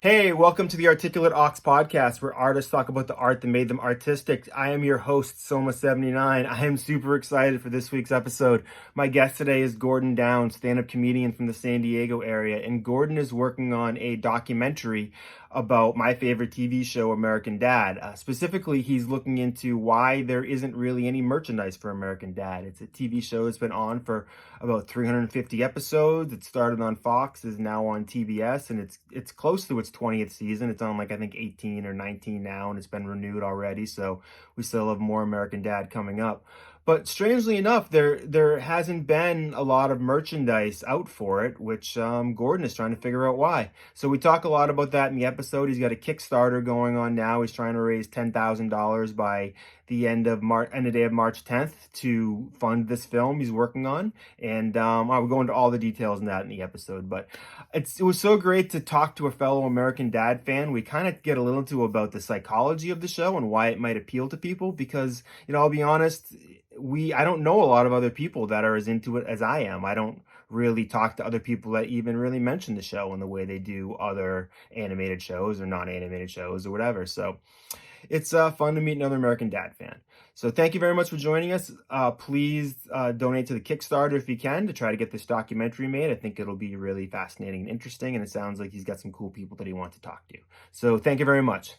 Hey, welcome to the Articulate Ox podcast, where artists talk about the art that made them artistic. I am your host, Soma79. I am super excited for this week's episode. My guest today is Gordon Downs, stand-up comedian from the San Diego area, and Gordon is working on a documentary about my favorite TV show, American Dad. Specifically, he's looking into why there isn't really any merchandise for American Dad. It's a TV show that's been on for about 350 episodes. It started on Fox, is now on TBS, and it's close to its 20th season. It's on I think 18 or 19 now, and it's been renewed already. So we still have more American Dad coming up. But strangely enough, there hasn't been a lot of merchandise out for it, which Gordon is trying to figure out why. So we talk a lot about that in the episode. He's got a Kickstarter going on now. He's trying to raise $10,000 by the end of the day of March 10th to fund this film he's working on. And I will go into all the details in that in the episode. But it was so great to talk to a fellow American Dad fan. We kind of get a little into about the psychology of the show and why it might appeal to people because, I'll be honest, I don't know a lot of other people that are as into it as I am. I don't really talk to other people that even really mention the show in the way they do other animated shows or non-animated shows or whatever. So it's fun to meet another American Dad fan. So thank you very much for joining us. Please donate to the Kickstarter if you can to try to get this documentary made. I think it'll be really fascinating and interesting, and it sounds like he's got some cool people that he wants to talk to. So thank you very much.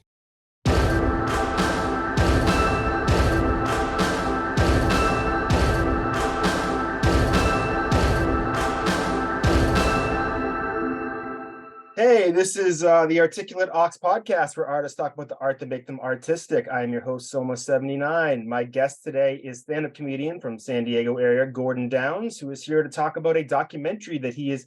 Hey, this is the Articulate Ox podcast, where artists talk about the art that make them artistic. I am your host, Soma79. My guest today is stand-up comedian from San Diego area, Gordon Downs, who is here to talk about a documentary that he is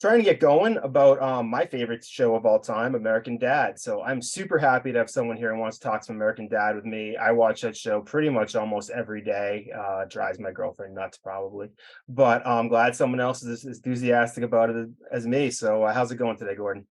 trying to get going about my favorite show of all time, American Dad. So I'm super happy to have someone here who wants to talk some American Dad with me. I watch that show pretty much almost every day. Drives my girlfriend nuts probably, but I'm glad someone else is as enthusiastic about it as me. So how's it going today, Gordon?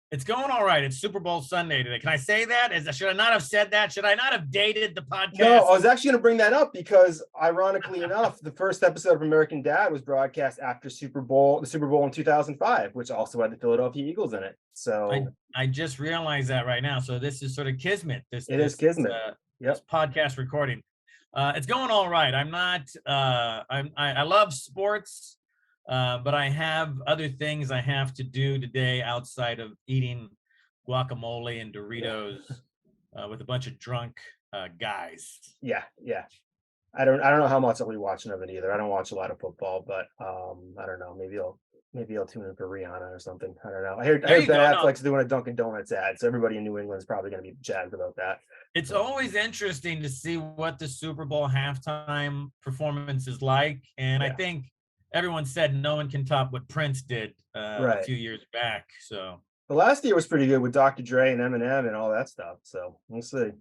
It's going all right. It's Super Bowl Sunday today. Can I say that? Should I not have said that? Should I not have dated the podcast? No, I was actually going to bring that up because, ironically enough, the first episode of American Dad was broadcast after the Super Bowl in 2005, which also had the Philadelphia Eagles in it. So I just realized that right now. So this is sort of kismet. This is kismet. This podcast recording. It's going all right. I love sports. But I have other things I have to do today outside of eating guacamole and Doritos with a bunch of drunk guys. Yeah. I don't know how much I'll be watching of it either. I don't watch a lot of football, but I don't know. Maybe I'll tune in for Rihanna or something. I don't know. I heard Ben Affleck's doing a Dunkin' Donuts ad, so everybody in New England is probably going to be jazzed about that. It's always interesting to see what the Super Bowl halftime performance is like, and I think everyone said no one can top what Prince did a few years back. So the last year was pretty good with Dr. Dre and Eminem and all that stuff. So we'll see.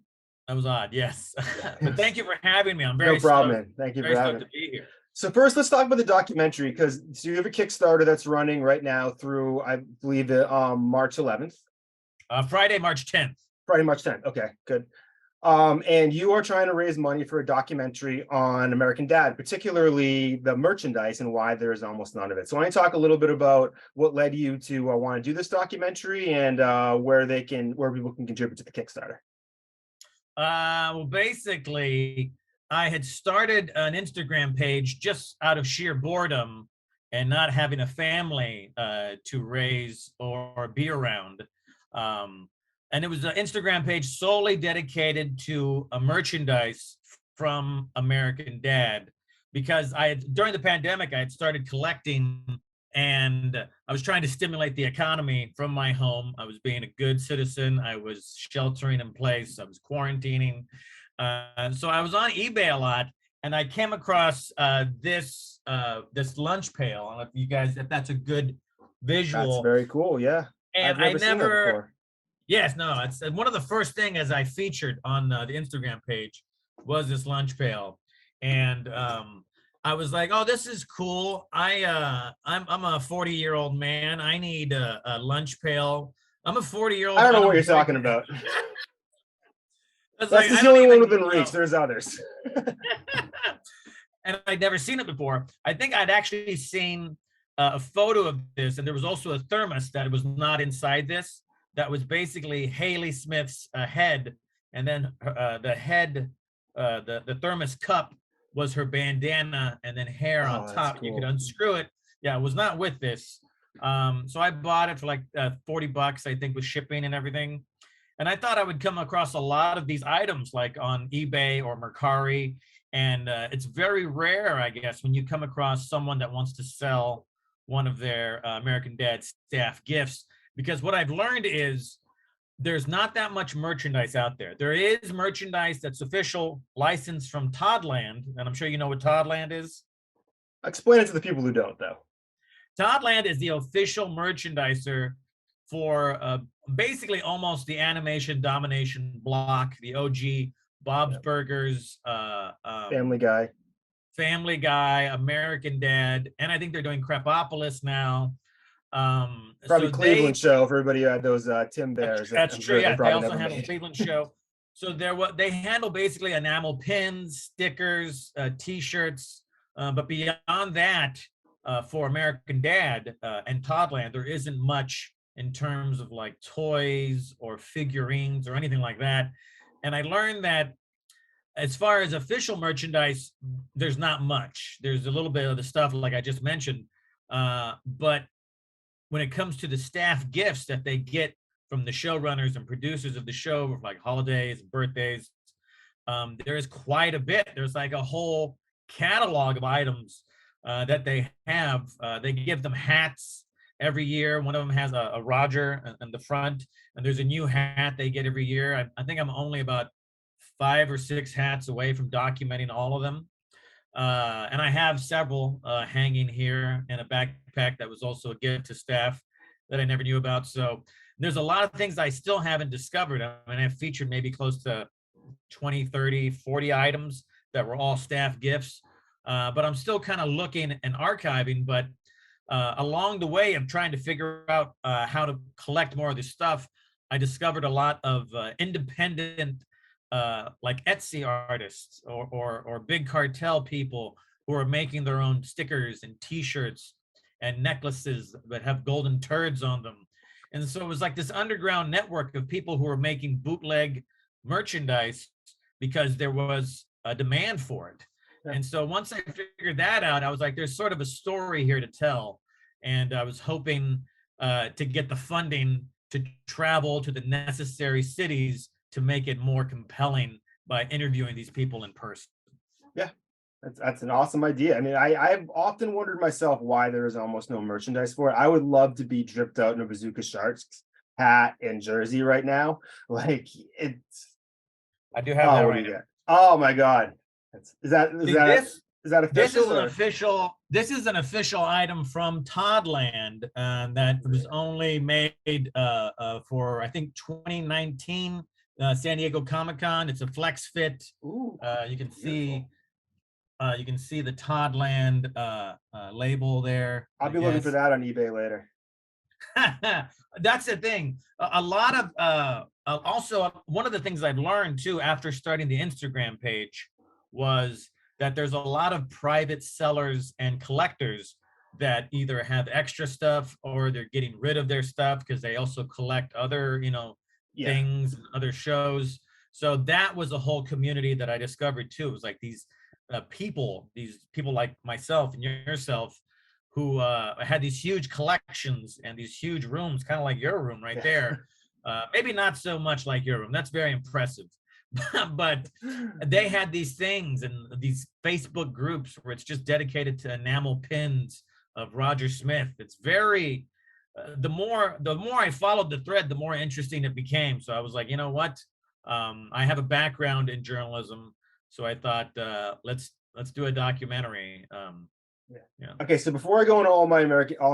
That was odd, yes. But thank you for having me. I'm very no problem, man. Thank you for having me. To be here. So first, let's talk about the documentary because you have a Kickstarter that's running right now through, I believe, March 11th. Friday, March 10th. Friday, March 10th. Okay, good. And you are trying to raise money for a documentary on American Dad, particularly the merchandise and why there is almost none of it. So I want to talk a little bit about what led you to want to do this documentary and where people can contribute to the Kickstarter. Well, basically, I had started an Instagram page just out of sheer boredom and not having a family to raise or be around. And it was an Instagram page solely dedicated to a merchandise from American Dad, because during the pandemic, I had started collecting and I was trying to stimulate the economy from my home. I was being a good citizen. I was sheltering in place. I was quarantining. So I was on eBay a lot and I came across this lunch pail. I don't know if that's a good visual. That's very cool. Yeah. And I've never seen that before. Yes, no, it's one of the first things as I featured on the Instagram page was this lunch pail. And I was like, oh, this is cool. I'm a 40-year-old man. I need a lunch pail. I'm a 40-year-old. I don't know what you're talking about. That's like, the only one within reach. There's others. And I'd never seen it before. I think I'd actually seen a photo of this, and there was also a thermos that was not inside this. that was basically Haley Smith's head, and then the head, the thermos cup was her bandana, and then hair on Oh, that's top. You could cool. unscrew it. Yeah, it was not with this. So I bought it for like $40, I think, with shipping and everything. And I thought I would come across a lot of these items like on eBay or Mercari. And it's very rare, I guess, when you come across someone that wants to sell one of their American Dad staff gifts. Because what I've learned is there's not that much merchandise out there. There is merchandise that's official, licensed from Toddland. And I'm sure you know what Toddland is. Explain it to the people who don't, though. Toddland is the official merchandiser for basically almost the animation domination block, the OG Bob's Burgers, Family Guy, American Dad, and I think they're doing Crepopolis now. Probably so Cleveland show. For everybody who had those Tim Bears. That's true. Yeah, they also handle Cleveland show. So they handle basically enamel pins, stickers, T-shirts, but beyond that, for American Dad and Toddland, there isn't much in terms of like toys or figurines or anything like that. And I learned that as far as official merchandise, there's not much. There's a little bit of the stuff like I just mentioned, but when it comes to the staff gifts that they get from the showrunners and producers of the show, like holidays, birthdays, there is quite a bit. There's like a whole catalog of items that they have. They give them hats every year. One of them has a Roger in the front, and there's a new hat they get every year. I think I'm only about 5 or 6 hats away from documenting all of them. And I have several hanging here in a backpack that was also a gift to staff that I never knew about. So there's a lot of things I still haven't discovered. I mean, I've featured maybe close to 20, 30, 40 items that were all staff gifts. But I'm still kind of looking and archiving. But along the way of trying to figure out how to collect more of this stuff, I discovered a lot of independent like Etsy artists or big cartel people who are making their own stickers and T-shirts and necklaces that have golden turds on them. And so it was like this underground network of people who were making bootleg merchandise because there was a demand for it. Yeah. And so once I figured that out, I was like, there's sort of a story here to tell. And I was hoping to get the funding to travel to the necessary cities to make it more compelling by interviewing these people in person. Yeah, that's an awesome idea. I mean, I've often wondered myself why there is almost no merchandise for it. I would love to be dripped out in a Bazooka Sharks hat and jersey right now. Like it's. I do have that right now. Oh my God. Is that official? This is an official item from Toddland that was only made for I think 2019 San Diego Comic-Con. It's a flex fit. Ooh, you can see the Toddland label there. I'll be looking for that on eBay later. That's the thing. A lot of also one of the things I've learned too after starting the Instagram page was that there's a lot of private sellers and collectors that either have extra stuff or they're getting rid of their stuff because they also collect other, things and other shows. So that was a whole community that I discovered too. It was like these people like myself and yourself who had these huge collections and these huge rooms, kind of like your room right there. Maybe not so much like your room. That's very impressive. But they had these things and these Facebook groups where it's just dedicated to enamel pins of Roger Smith. It's very, the more I followed the thread, the more interesting it became. So I was like, you know what? I have a background in journalism, so I thought let's do a documentary. Yeah. Okay, so before I go into all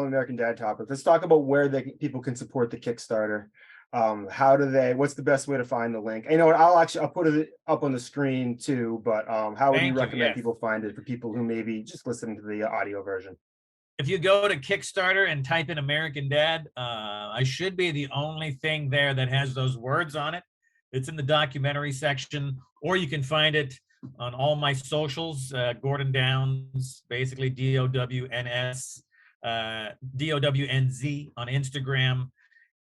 American Dad topics, let's talk about where people can support the Kickstarter. What's the best way to find the link? You know what, I'll put it up on the screen too, but how would you recommend people find it for people who maybe just listening to the audio version? If you go to Kickstarter and type in American Dad, I should be the only thing there that has those words on it. It's in the documentary section, or you can find it on all my socials, Gordon Downs, basically DOWNS, DOWNZ on Instagram.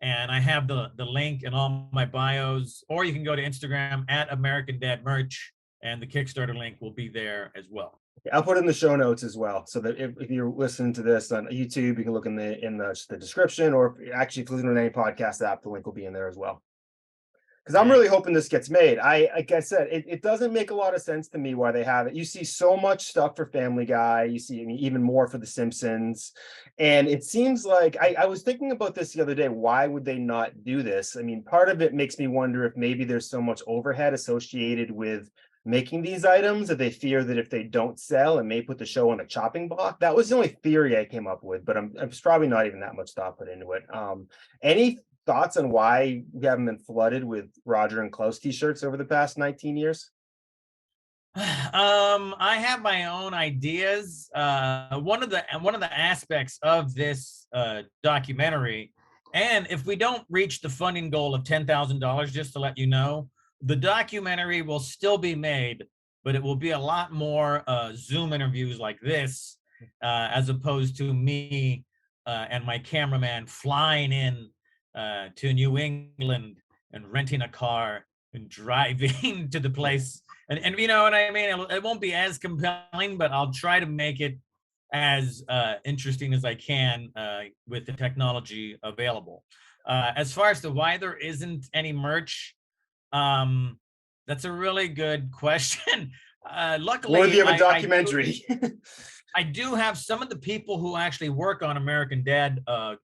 And I have the link in all my bios, or you can go to Instagram at American Dad Merch, and the Kickstarter link will be there as well. I'll put it in the show notes as well, so that if you're listening to this on YouTube, you can look in the description, or actually if you're listening to any podcast app, the link will be in there as well. Because I'm really hoping this gets made. Like I said, it doesn't make a lot of sense to me why they have it. You see so much stuff for Family Guy. You see, I mean, even more for The Simpsons. And it seems like I was thinking about this the other day. Why would they not do this? I mean, part of it makes me wonder if maybe there's so much overhead associated with making these items that they fear that if they don't sell, it may put the show on the chopping block. That was the only theory I came up with, but it's probably not even that much thought put into it. Any thoughts on why we haven't been flooded with Roger and Klaus t-shirts over the past 19 years? I have my own ideas. One of the aspects of this documentary, and if we don't reach the funding goal of $10,000, just to let you know, the documentary will still be made, but it will be a lot more Zoom interviews like this, as opposed to me and my cameraman flying in to New England and renting a car and driving to the place. And you know what I mean? It won't be as compelling, but I'll try to make it as interesting as I can with the technology available. As far as to why there isn't any merch, that's a really good question. Luckily, worthy of a documentary. I do have some of the people who actually work on American Dad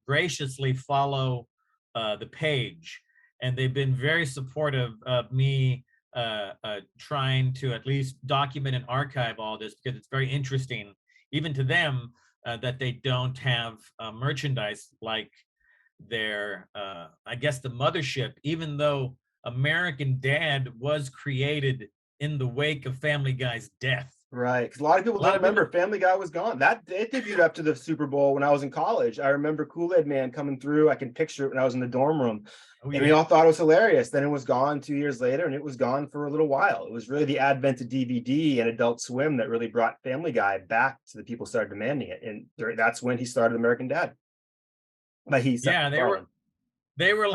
graciously follow the page, and they've been very supportive of me trying to at least document and archive all this, because it's very interesting, even to them, that they don't have merchandise like their, I guess, the mothership, even though American Dad was created in the wake of Family Guy's death. Right, because a lot of people don't remember Family Guy was gone. That it debuted up to the Super Bowl when I was in college. I remember Kool-Aid Man coming through. I can picture it when I was in the dorm room. Oh, and we all thought it was hilarious. Then it was gone 2 years later, and it was gone for a little while. It was really the advent of DVD and Adult Swim that really brought Family Guy back to the people started demanding it. And that's when he started American Dad. But they were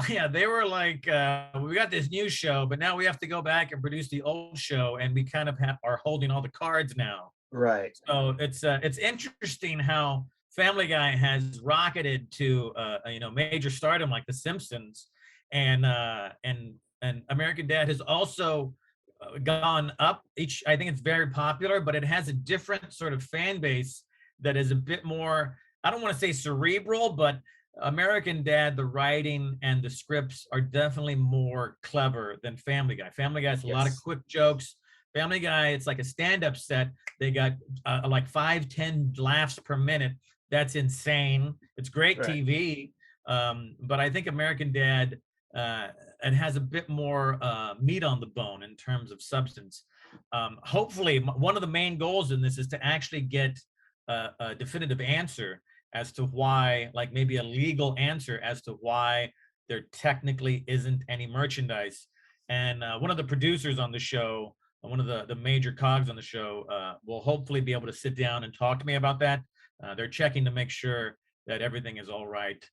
like, we got this new show, but now we have to go back and produce the old show, and we kind of are holding all the cards now. Right. So it's interesting how Family Guy has rocketed to major stardom like The Simpsons, and American Dad has also gone up. I think it's very popular, but it has a different sort of fan base that is a bit more, I don't want to say cerebral, but American Dad, the writing and the scripts are definitely more clever than Family Guy. Family Guy has a lot of quick jokes. Family Guy, it's like a stand-up set. They got like 5-10 laughs per minute. That's insane. It's great TV. But I think American Dad, it has a bit more meat on the bone in terms of substance. Hopefully, one of the main goals in this is to actually get a definitive answer as to why, like maybe a legal answer as to why there technically isn't any merchandise. And one of the producers on the show, one of the major cogs on the show, will hopefully be able to sit down and talk to me about that. They're checking to make sure that everything is all right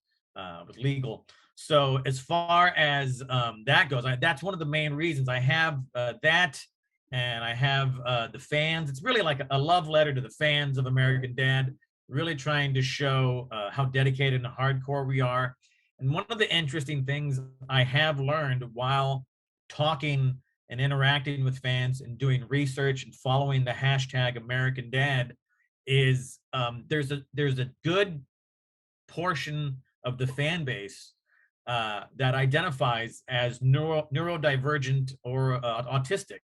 with legal. So as far as that goes, that's one of the main reasons I have that, and I have the fans. It's really like a love letter to the fans of American Dad, really trying to show how dedicated and hardcore we are. And one of the interesting things I have learned while talking and interacting with fans and doing research and following the hashtag American Dad is there's a good portion of the fan base that identifies as neurodivergent or autistic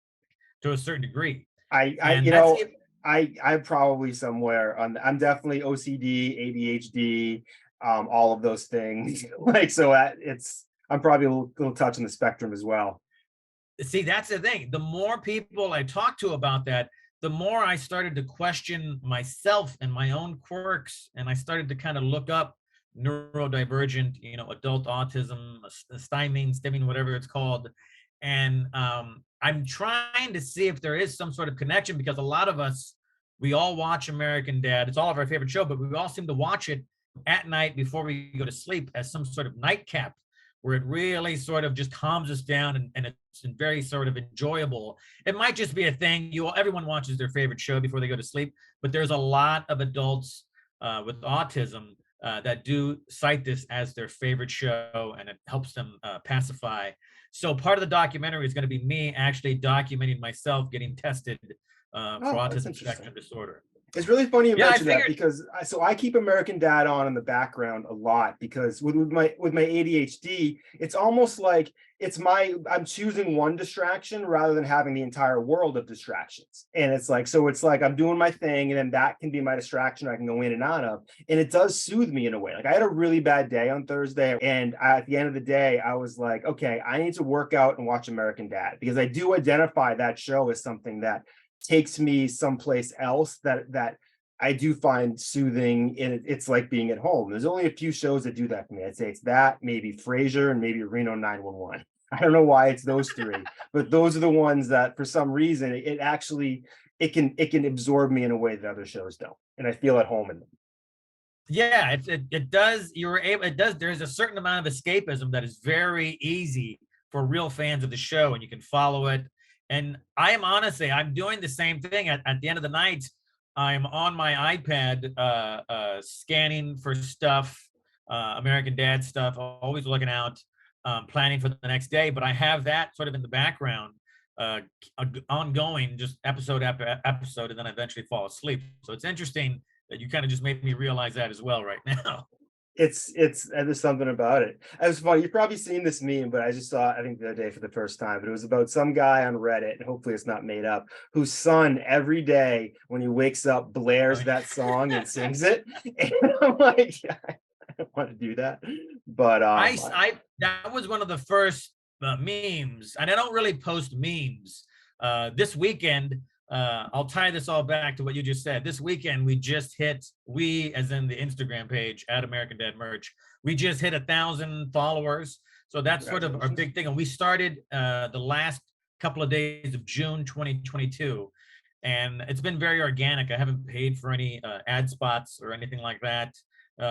to a certain degree. I'm probably somewhere on. I'm definitely OCD, ADHD, all of those things. I'm probably a little touch on the spectrum as well. See, that's the thing. The more people I talk to about that, the more I started to question myself and my own quirks, and I started to kind of look up neurodivergent, adult autism, stimming, whatever it's called. And I'm trying to see if there is some sort of connection, because a lot of us, we all watch American Dad. It's all of our favorite show, but we all seem to watch it at night before we go to sleep as some sort of nightcap. where it really sort of just calms us down, and it's very sort of enjoyable. It might just be a thing. Everyone watches their favorite show before they go to sleep, but there's a lot of adults with autism that do cite this as their favorite show, and it helps them pacify. So part of the documentary is going to be me actually documenting myself getting tested for Oh, that's autism interesting. spectrum disorder. It's really funny you Yeah, I mention that figured. because I keep American Dad on in the background a lot because with my ADHD, it's almost like I'm choosing one distraction rather than having the entire world of distractions. And it's like I'm doing my thing, and then that can be my distraction I can go in and out of. And it does soothe me in a way. Like I had a really bad day on Thursday, and at the end of the day, I was like, okay, I need to work out and watch American Dad because I do identify that show as something that takes me someplace else that I do find soothing, and it's like being at home. There's only a few shows that do that for me. I'd say it's that, maybe Frasier, and maybe Reno 911. I don't know why it's those three, but those are the ones that for some reason it actually it can absorb me in a way that other shows don't, and I feel at home in them. Yeah, it does. You're able. It does. There's a certain amount of escapism that is very easy for real fans of the show, and you can follow it. And I'm doing the same thing. At the end of the night, I'm on my iPad scanning for stuff, American Dad stuff, always looking out, planning for the next day. But I have that sort of in the background, ongoing, just episode after episode, and then I eventually fall asleep. So it's interesting that you kind of just made me realize that as well right now. It's and there's something about it. It was funny. You've probably seen this meme, but I just saw it, I think the other day for the first time. But it was about some guy on Reddit, and hopefully it's not made up, whose son every day when he wakes up blares that song and sings it. And I'm like, yeah, I don't want to do that. But That was one of the first memes, and I don't really post memes. This weekend, I'll tie this all back to what you just said. This weekend, we as in the Instagram page at American Dad Merch, we just hit 1,000 followers. So that's sort of our big thing. And we started the last couple of days of June 2022. And it's been very organic. I haven't paid for any ad spots or anything like that,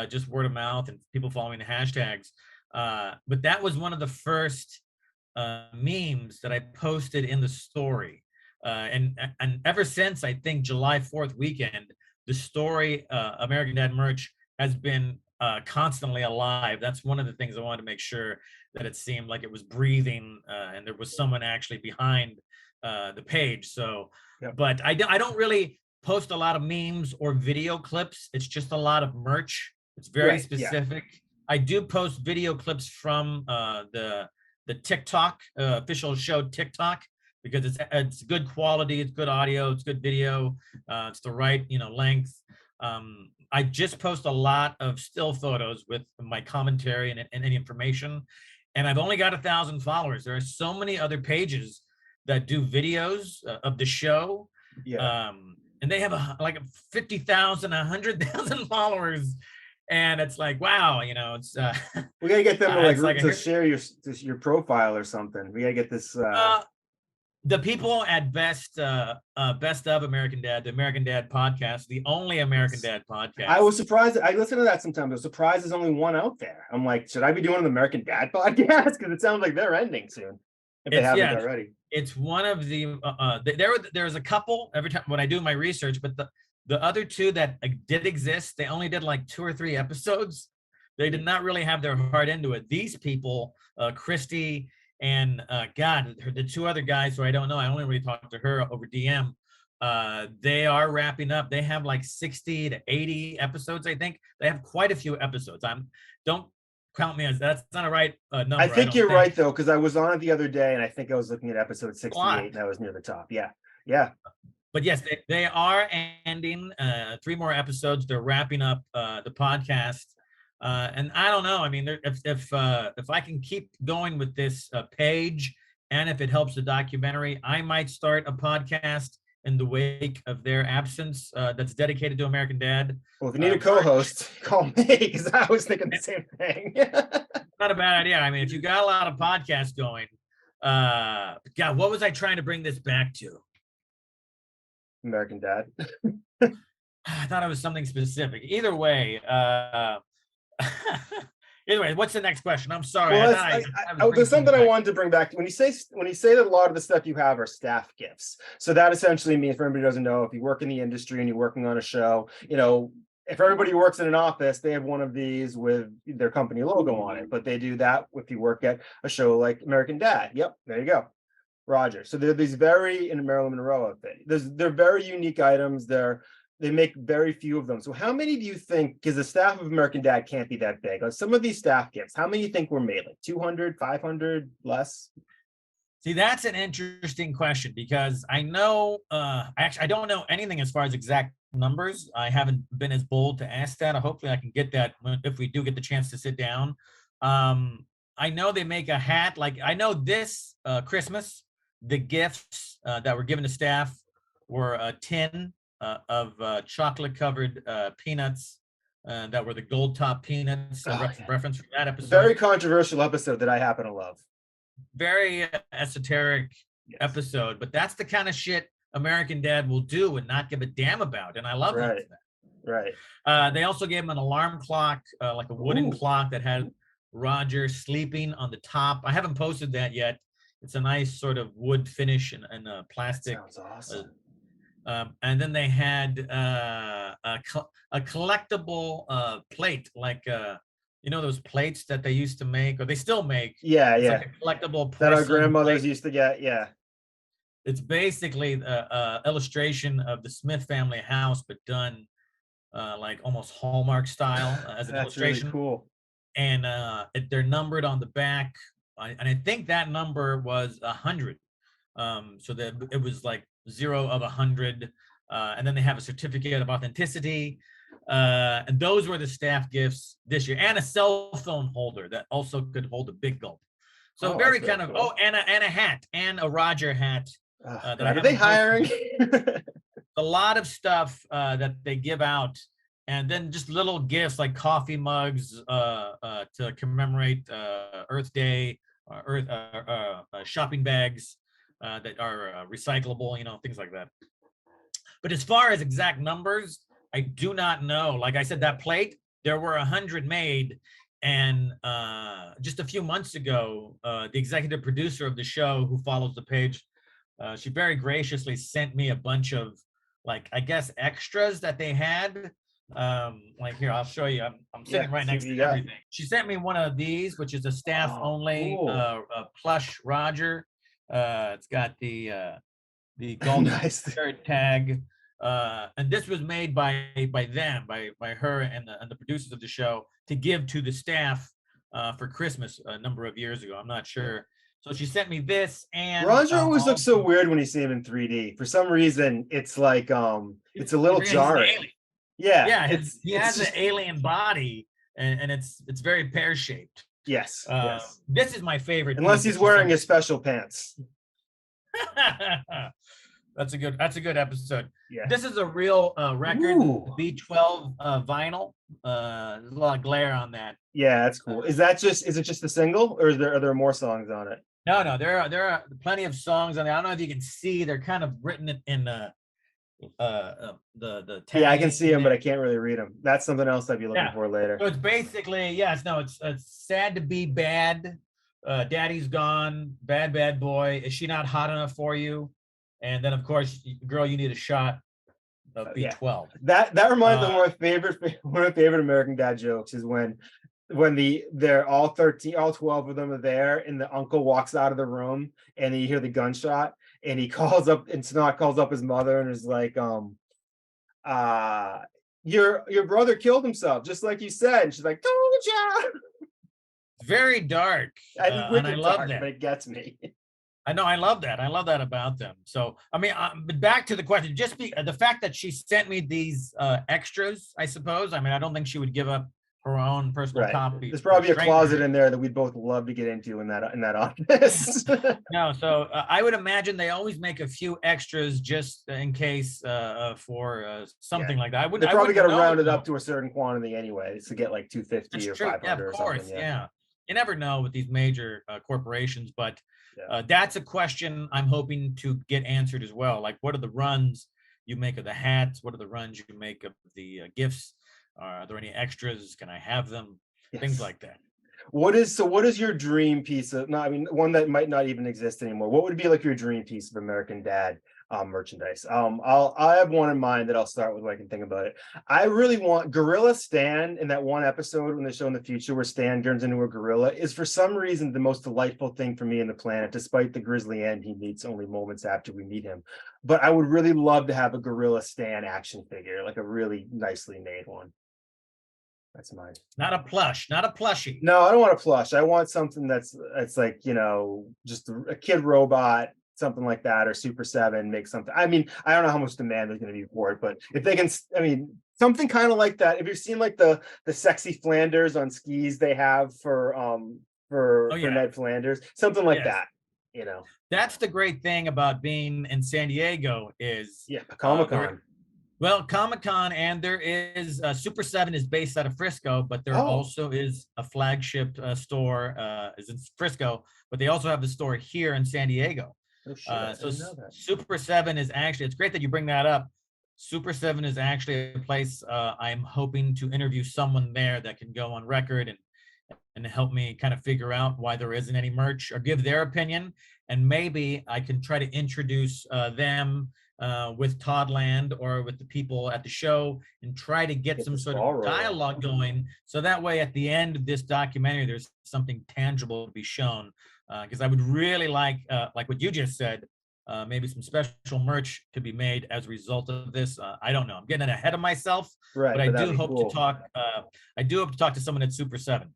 just word of mouth and people following the hashtags. But that was one of the first memes that I posted in the story. And ever since, I think July 4th weekend, the story American Dad Merch has been constantly alive. That's one of the things I wanted to make sure that it seemed like it was breathing, and there was someone actually behind the page. So, Yep. But I don't really post a lot of memes or video clips. It's just a lot of merch. It's very specific. Yeah. I do post video clips from the TikTok official show TikTok, because it's good quality, it's good audio, it's good video, it's the right length. I just post a lot of still photos with my commentary and any information, and I've only got 1,000 followers. There are so many other pages that do videos of the show, and they have like 50,000, 100,000 followers. And it's like, wow, it's we gotta get them to share your profile or something. We gotta get this. The people at Best of American Dad, the American Dad podcast, the only American Dad podcast. I was surprised. I listen to that sometimes. I was surprised there's only one out there. I'm like, should I be doing an American Dad podcast? Because it sounds like they're ending soon, if they haven't already. It's one of the there's a couple every time when I do my research, but the other two that did exist, they only did like 2 or 3 episodes. They did not really have their heart into it. These people, Christy and God, the 2 other guys who I don't know, I only really talked to her over DM. They are wrapping up. They have like 60 to 80 episodes, I think. They have quite a few episodes. Don't count me as that's not a right number. I think you're right though, because I was on it the other day, and I think I was looking at episode 68, and I was near the top. Yeah. But yes, they are ending 3 more episodes. They're wrapping up the podcast. And I don't know. I mean, if I can keep going with this page, and if it helps the documentary, I might start a podcast in the wake of their absence that's dedicated to American Dad. Well, if you need a co-host, call me, because I was thinking the same thing. Not a bad idea. I mean, if you got a lot of podcasts going, God, what was I trying to bring this back to? American Dad. I thought it was something specific. Either way, Anyway, what's the next question? I'm sorry. Well, there's something I wanted to bring back. When you say that a lot of the stuff you have are staff gifts, so that essentially means, for anybody who doesn't know, if you work in the industry and you're working on a show, if everybody works in an office, they have one of these with their company logo on it. But they do that if you work at a show like American Dad. Yep, there you go, Roger. So they're these in Marilyn Monroe thing. They're very unique items. They make very few of them. So how many do you think, because the staff of American Dad can't be that big, like some of these staff gifts, how many do you think were made? Like 200, 500, less? See, that's an interesting question, because I know, actually, I don't know anything as far as exact numbers. I haven't been as bold to ask that. Hopefully I can get that if we do get the chance to sit down. I know they make a hat. Like, I know this Christmas, the gifts that were given to staff were a tin of chocolate-covered peanuts that were the gold top peanuts. Reference from that episode. Very controversial episode that I happen to love. Very esoteric episode, but that's the kind of shit American Dad will do and not give a damn about, and I love that. Right. They also gave him an alarm clock, like a wooden clock that had Roger sleeping on the top. I haven't posted that yet. It's a nice sort of wood finish and a plastic. That sounds awesome. And then they had a collectible plate, like those plates that they used to make, or they still make. Yeah. Like a collectible that our grandmothers used to get. Yeah. It's basically a illustration of the Smith family house, but done like almost Hallmark style as an illustration. Really cool. And they're numbered on the back, and I think that number was 100. So that it was like 0 of 100, and then they have a certificate of authenticity, and those were the staff gifts this year, and a cell phone holder that also could hold a big gulp. So very kind of cool. and a hat, and a Roger hat. Are they hiring? A lot of stuff that they give out, and then just little gifts like coffee mugs to commemorate Earth Day, shopping bags that are recyclable, things like that. But as far as exact numbers, I do not know. Like I said, that plate, there were 100 made, and just a few months ago, the executive producer of the show, who follows the page, she very graciously sent me a bunch of, like, I guess, extras that they had. Like, here, I'll show you. I'm sitting right next to everything. She sent me one of these, which is a staff only plush Roger. It's got the golden shirt tag, and this was made by them, by her and the producers of the show, to give to the staff for Christmas a number of years ago. I'm not sure. So she sent me this, and Roger always looks so weird when you see him in 3D. For some reason, it's like it's a little jarring. Yeah, he has an alien body, and it's very pear shaped. Yes. This is my favorite. Unless he's wearing his special pants. That's a good episode. Yeah. This is a real record, B12 vinyl. There's a lot of glare on that. Yeah, that's cool. Is it just a single, or are there more songs on it? No, there are plenty of songs on there. I don't know if you can see. They're kind of written in the tag. Yeah, I can see them, but I can't really read them. That's something else I'd be looking for later. So it's basically, it's sad to be bad. Daddy's gone. Bad boy. Is she not hot enough for you? And then, of course, girl, you need a shot of B12. That reminds me of one of my favorite American Dad jokes is when they're all 12 of them are there, and the uncle walks out of the room, and you hear the gunshot, and Snot calls up his mother and is like, your brother killed himself, just like you said. And she's like, told ya. Very dark. And I love that. But it gets me. I know. I love that. I love that about them. So, I mean, but back to the question, the fact that she sent me these extras, I suppose. I mean, I don't think she would give up her own personal copy. There's probably a closet in there that we'd both love to get into in that office. No, so I would imagine they always make a few extras just in case for something like that. They probably got to round it up to a certain quantity anyway to get like 250 or 500 of or course, something. Yeah. You never know with these major corporations, but that's a question I'm hoping to get answered as well. Like, what are the runs you make of the hats? What are the runs you make of the gifts? Are there any extras? Can I have them? Things like that. What is your dream piece of, no, I mean, one that might not even exist anymore? What would be like your dream piece of American Dad merchandise? I have one in mind that I'll start with when I can think about it. I really want Gorilla Stan in that one episode when they show in the future where Stan turns into a gorilla is for some reason the most delightful thing for me in the planet, despite the grisly end he meets only moments after we meet him. But I would really love to have a Gorilla Stan action figure, like a really nicely made one. That's mine. Not a plush, not a plushie. No, I don't want a plush. I want something that's like, just a kid robot, something like that, or Super 7, make something. I mean, I don't know how much demand there's going to be for it, but if they can, I mean, something kind of like that. If you've seen like the sexy Flanders on skis they have for Oh yeah, Ned Flanders, something like yes. that. That's the great thing about being in San Diego is Yeah, Comic there. Con. Well, Comic-Con, and there is Super 7 is based out of Frisco, but there Oh, also is a flagship store is in Frisco, but they also have the store here in San Diego. oh shit, I So didn't know that. Super 7 is actually, it's great that you bring that up. Super 7 is actually a place I'm hoping to interview someone there that can go on record and help me kind of figure out why there isn't any merch or give their opinion. And maybe I can try to introduce them with Todd Land or with the people at the show and try to get some this sort ball of rolling. dialogue going. So that way, at the end of this documentary, there's something tangible to be shown. Because I would really like what you just said, maybe some special merch to be made as a result of this. I don't know. I'm getting ahead of myself, Right, but I that'd do be hope cool. to talk. I do hope to talk to someone at Super 7.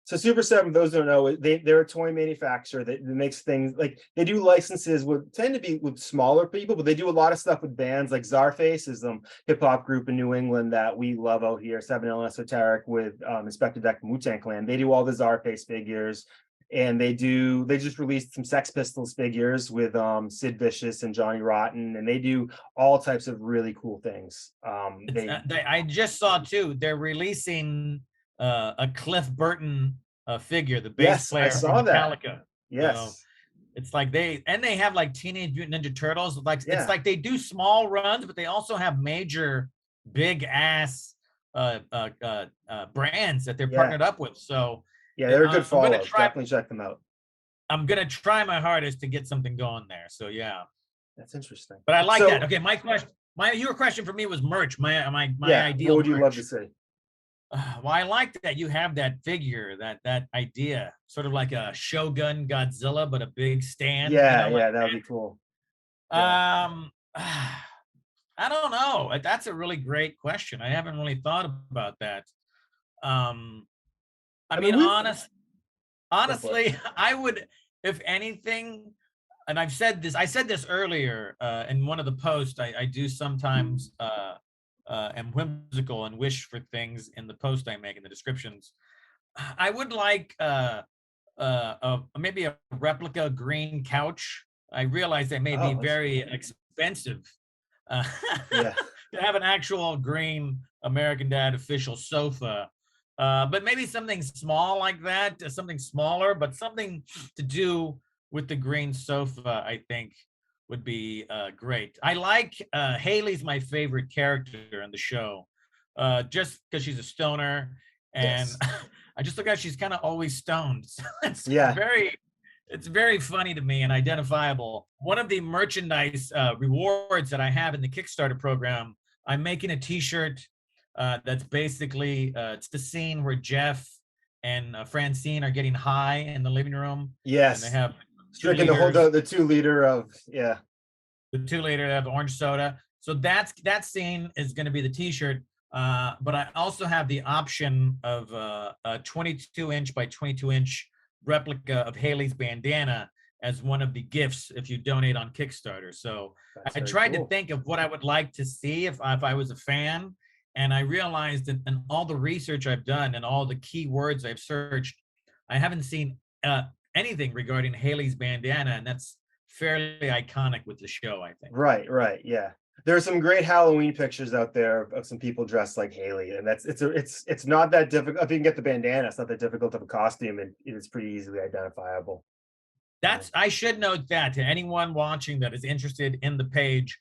So Super 7, those who don't know, they're a toy manufacturer that makes things like they do licenses with tend to be with smaller people, but they do a lot of stuff with bands like Czarface is hip hop group in New England that we love out here, 7L Esoteric with Inspector Deck from Wu-Tang Clan. They do all the Czarface figures, and they just released some Sex Pistols figures with Sid Vicious and Johnny Rotten, and they do all types of really cool things. I just saw too. They're releasing a Cliff Burton figure, the bass Yes, I player from saw that. Metallica. Yes. So it's like they have like Teenage Mutant Ninja Turtles. Like Yeah. it's like they do small runs, but they also have major, big ass brands that they're Yeah. partnered up with. So Yeah, they're a good follow. try, Definitely check them out. I'm gonna try my hardest to get something going there. So yeah, That's interesting. but I like So- that. Okay, my question, your question for me was merch. My Yeah, ideal. what would you love merch. to see? Well, I like that you have that figure, that idea, sort of like a Shogun Godzilla, but a big stand. Yeah, like that would be cool. I don't know. That's a really great question. I haven't really thought about that. I mean, honestly, I would, if anything, and I said this earlier in one of the posts. I do sometimes am whimsical and wish for things in the post I make in the descriptions. I would like maybe a replica green couch. I realize they may be very expensive Yeah. to have an actual green American Dad official sofa. But maybe something small like that, something smaller, but something to do with the green sofa, I think would be great. I like Haley's my favorite character in the show, just because she's a stoner, and Yes. I just look at she's kind of always stoned. So Yeah. it's very funny to me and identifiable. One of the merchandise rewards that I have in the Kickstarter program, I'm making a T-shirt that's basically it's the scene where Jeff and Francine are getting high in the living room. Yes. And they have drinking the 2 liter of the 2 liter of orange soda. So that scene is going to be the T-shirt. But I also have the option of a 22 inch by 22 inch replica of Haley's bandana as one of the gifts if you donate on Kickstarter. So I tried to think of what I would like to see if I was a fan. And I realized that in all the research I've done and all the keywords I've searched, I haven't seen anything regarding Haley's bandana. And that's fairly iconic with the show, I think. Right. Yeah. There are some great Halloween pictures out there of some people dressed like Haley, and it's not that difficult. If you can get the bandana, it's not that difficult of a costume, and it's pretty easily identifiable. I should note that to anyone watching that is interested in the page,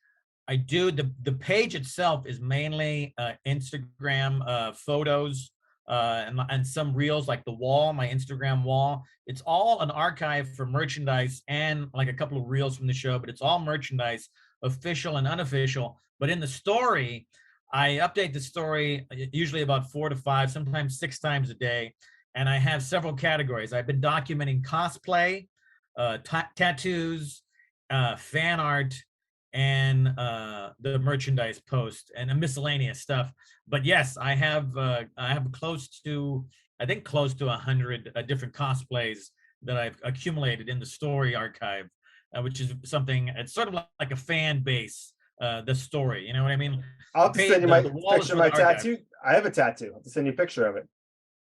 I do the page itself is mainly Instagram photos and some reels like the wall, my Instagram wall. It's all an archive for merchandise and like a couple of reels from the show, but it's all merchandise, official and unofficial. But in the story, I update the story usually about 4 to 5, sometimes 6 times a day. And I have several categories. I've been documenting cosplay, tattoos, fan art, and the merchandise post and miscellaneous stuff. But yes, I have close to, I think close to 100 different cosplays that I've accumulated in the story archive, which is something. It's sort of like a fan base. The story, you know what I mean? I'll have to send you my wall is picture for of my the archive. tattoo. I have a tattoo. I'll have to send you a picture of it.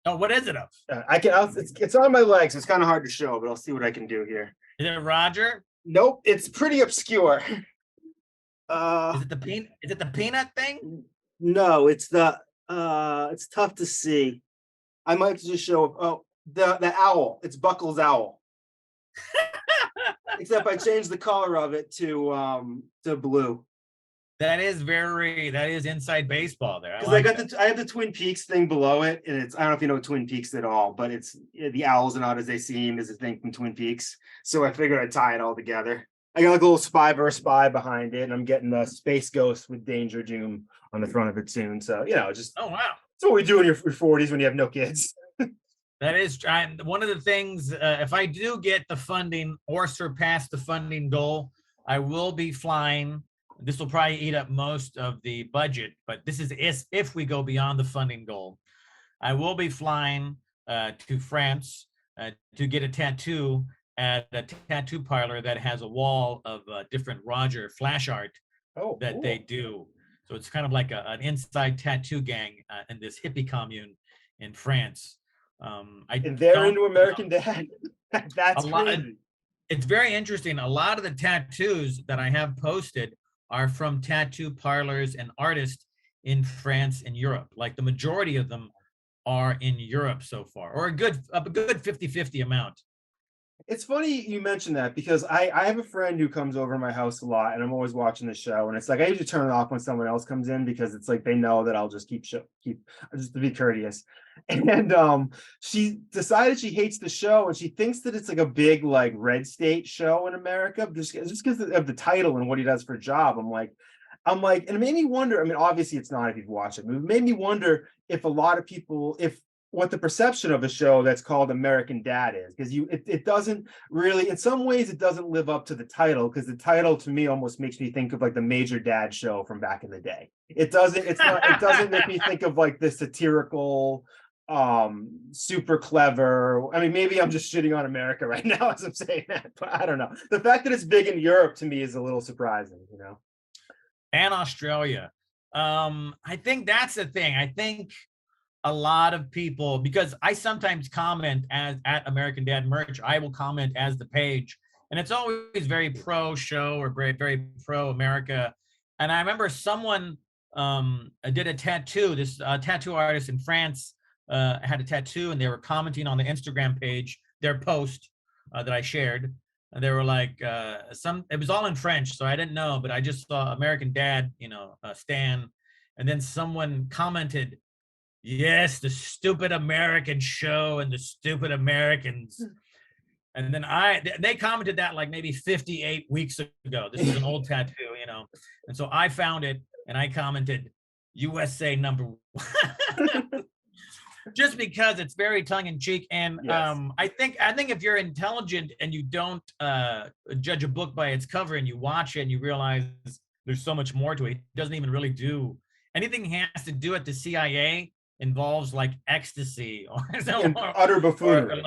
Oh, what is it of? It's on my legs. It's kind of hard to show, but I'll see what I can do here. Is it Roger? Nope, it's pretty obscure. Is it the peanut thing? No, it's the it's tough to see. I might just show the owl. It's Buckles' owl. Except I changed the color of it to blue. That is inside baseball there. Because I have the Twin Peaks thing below it, and I don't know if you know Twin Peaks at all, but it's the owls are not as they seem is a thing from Twin Peaks. So I figured I'd tie it all together. I got like a little spy versus spy behind it, and I'm getting the Space Ghost with Danger Doom on the front of it soon. So just oh wow, that's what we do in your 40s when you have no kids. that is one of the things. If I do get the funding or surpass the funding goal, I will be flying. This will probably eat up most of the budget, but this is if we go beyond the funding goal. I will be flying to France to get a tattoo at a tattoo parlor that has a wall of different Roger flash art that cool. they do. So it's kind of like an inside tattoo gang in this hippie commune in France. And they're into American Dad. That's crazy. It's very interesting. A lot of the tattoos that I have posted are from tattoo parlors and artists in France and Europe. Like the majority of them are in Europe so far, or a good 50-50 amount. It's funny you mentioned that because I have a friend who comes over to my house a lot, and I'm always watching the show. And it's like I usually turn it off when someone else comes in because it's like they know that I'll just keep just to be courteous. And she decided she hates the show, and she thinks that it's like a big like red state show in America just because of the title and what he does for a job. I'm like, and it made me wonder. I mean, obviously it's not if you've watched it, but it made me wonder if a lot of people, what the perception of a show that's called American Dad is, because it doesn't really, in some ways, it doesn't live up to the title, because the title to me almost makes me think of like the Major Dad show from back in the day. It doesn't make me think of like the satirical, super clever. I mean, maybe I'm just shitting on America right now as I'm saying that, but I don't know. The fact that it's big in Europe to me is a little surprising, And Australia. I think that's the thing. I think a lot of people, because I sometimes comment at American Dad merch, I will comment as the page, and it's always very pro show or very, very pro America. And I remember someone did a tattoo. This tattoo artist in France had a tattoo, and they were commenting on the Instagram page, their post that I shared. And they were like, it was all in French, so I didn't know, but I just saw American Dad, Stan. And then someone commented, yes, the stupid American show and the stupid Americans. And then they commented that like maybe 58 weeks ago. This is an old tattoo, And so I found it and I commented, USA number 1. Just because it's very tongue in cheek. And yes. I think if you're intelligent and you don't judge a book by its cover, and you watch it and you realize there's so much more to it, it doesn't even really do anything. He has to do at the CIA involves like ecstasy or utter buffoonery.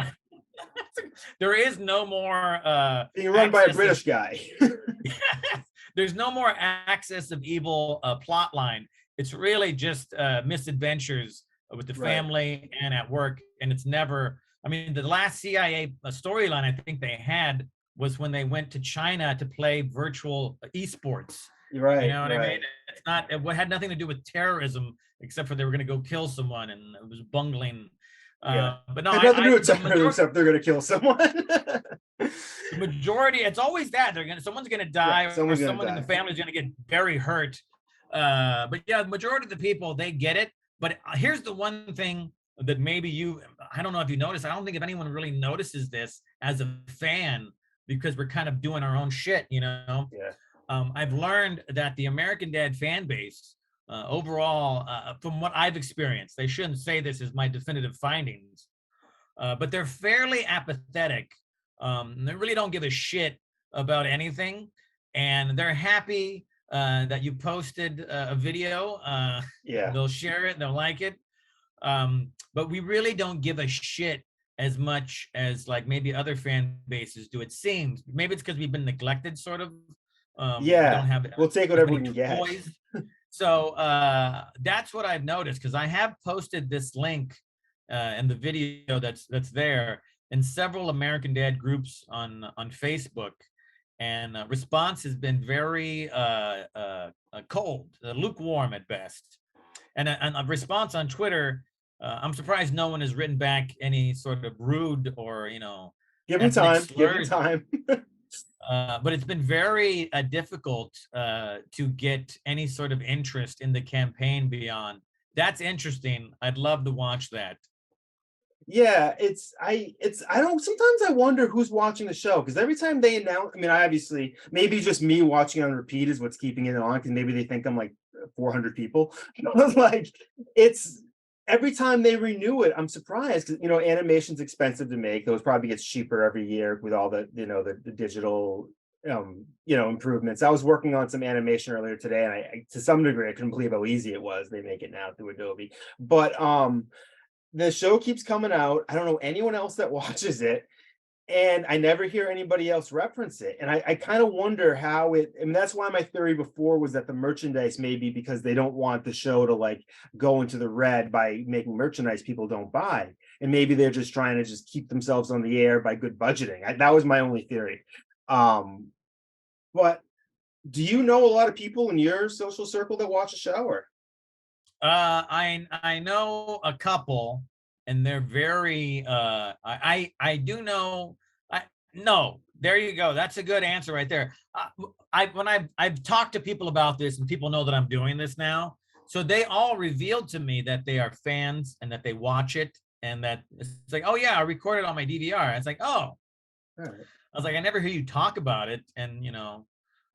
There is no more being run by a British guy. There's no more axis of evil plot line. It's really just misadventures with the family and at work. And it's never, I mean, the last CIA storyline I think they had was when they went to China to play virtual esports. Right. You know what I mean? It had nothing to do with terrorism, except for they were going to go kill someone, and it was bungling. But no, it had nothing to do with terrorism, except they're going to kill someone. The majority, it's always that someone's going to die, or someone in the family is going to get very hurt. But yeah, the majority of the people, they get it. But here's the one thing that maybe I don't know if you noticed, I don't think if anyone really notices this as a fan, because we're kind of doing our own shit, you know. Yeah. I've learned that the American Dad fan base, overall, from what I've experienced, they shouldn't say this as my definitive findings, but they're fairly apathetic. They really don't give a shit about anything, and they're happy that you posted a video. Yeah. They'll share it, they'll like it, but we really don't give a shit as much as like maybe other fan bases do. It seems maybe it's because we've been neglected, sort of. We don't Yeah. have We'll take as whatever many we can get. toys. So that's what I've noticed, because I have posted this link in the video that's there in several American Dad groups on Facebook, and response has been very cold, lukewarm at best, and a response on Twitter. I'm surprised no one has written back any sort of rude or Give them ethnic time. Give them slurs. time. But it's been very difficult to get any sort of interest in the campaign beyond. That's interesting. I'd love to watch that. Yeah, I don't, sometimes I wonder who's watching the show, because every time they announce, I mean, I obviously, maybe just me watching on repeat is what's keeping it on, because maybe they think I'm like 400 people. Like, it's every time they renew it, I'm surprised, because animation's expensive to make. Those probably gets cheaper every year with all the the digital improvements. I was working on some animation earlier today, and I to some degree I couldn't believe how easy it was. They make it now through Adobe. But the show keeps coming out. I don't know anyone else that watches it, and I never hear anybody else reference it. And I kind of wonder how it, I mean, that's why my theory before was that the merchandise may be because they don't want the show to like go into the red by making merchandise people don't buy. And maybe they're just trying to just keep themselves on the air by good budgeting. That was my only theory. But do you know a lot of people in your social circle that watch the show, or? I know a couple, and they're very. I do know. I no. There you go. That's a good answer right there. I've talked to people about this, and people know that I'm doing this now, so they all revealed to me that they are fans and that they watch it, and that it's like, oh yeah, I recorded on my DVR. It's like, oh, All right. I was like, I never hear you talk about it, and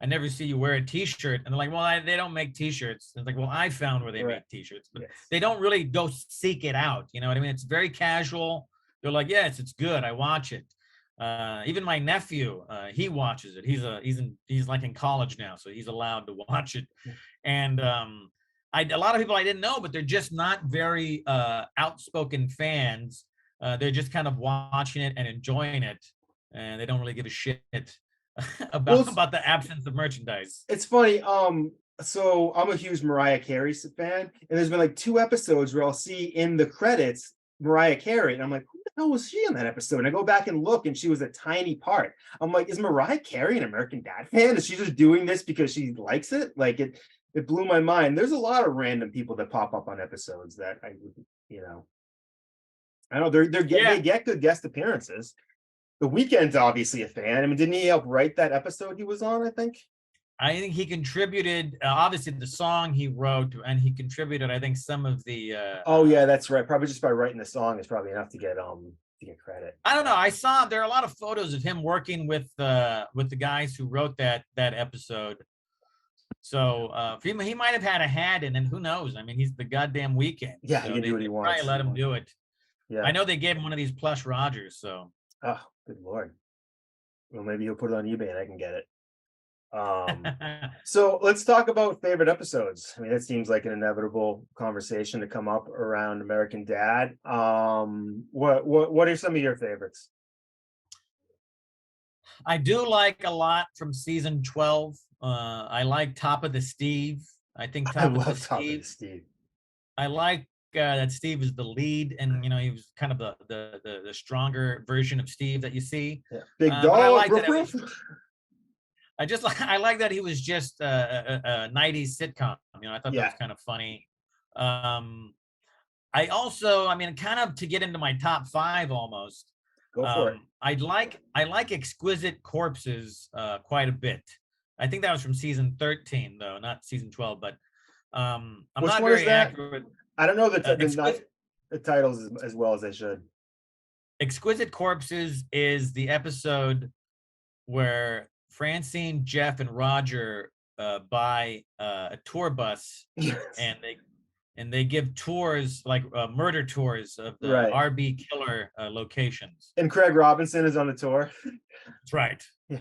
I never see you wear a T-shirt. And they're like, well, they don't make T-shirts. It's like, well, I found where they Right. make T-shirts, but Yes. they don't really go seek it out. You know what I mean? It's very casual. They're like, yes, it's good. I watch it. Even my nephew, he watches it. He's like in college now, so he's allowed to watch it. And a lot of people I didn't know, but they're just not very outspoken fans. They're just kind of watching it and enjoying it, and they don't really give a shit about the absence of merchandise. It's funny. So I'm a huge Mariah Carey fan, and there's been like 2 episodes where I'll see in the credits Mariah Carey, and I'm like, who the hell was she in that episode? And I go back and look, and she was a tiny part. I'm like, is Mariah Carey an American Dad fan? Is she just doing this because she likes it? Like, it blew my mind. There's a lot of random people that pop up on episodes that I know they get good guest appearances. The Weeknd's obviously a fan. I mean, didn't he help write that episode he was on, I think? I think he contributed, obviously, the song he wrote, and he contributed, I think, some of the. Oh yeah, that's right. Probably just by writing the song is probably enough to get credit. I don't know. I saw there are a lot of photos of him working with the guys who wrote that episode. So he might have had a hand in, and who knows? I mean, he's the goddamn Weeknd. Yeah, so he can do what he wants. Probably let him do it. Yeah. I know they gave him one of these plush Rogers. So. Oh, good lord. Well, maybe he'll put it on eBay and I can get it. So let's talk about favorite episodes. I mean, that seems like an inevitable conversation to come up around American Dad. What are some of your favorites? I do like a lot from season 12. I like Top of the Steve. I think I love Top of the Steve. I like that Steve is the lead, and he was kind of the stronger version of Steve that you see. Yeah. Big dog. I like that he was just a 90s sitcom. I thought that was kind of funny. I also, kind of to get into my top 5 almost. Go for it. I like Exquisite Corpses quite a bit. I think that was from season 13 though, not season 12. But I'm Which not one very is that? accurate. I don't know that. the titles as well as they should. Exquisite Corpses is the episode where Francine, Jeff, and Roger buy a tour bus, Yes. and they give tours, like murder tours of the Right. RB killer locations. And Craig Robinson is on the tour. That's right. Yeah.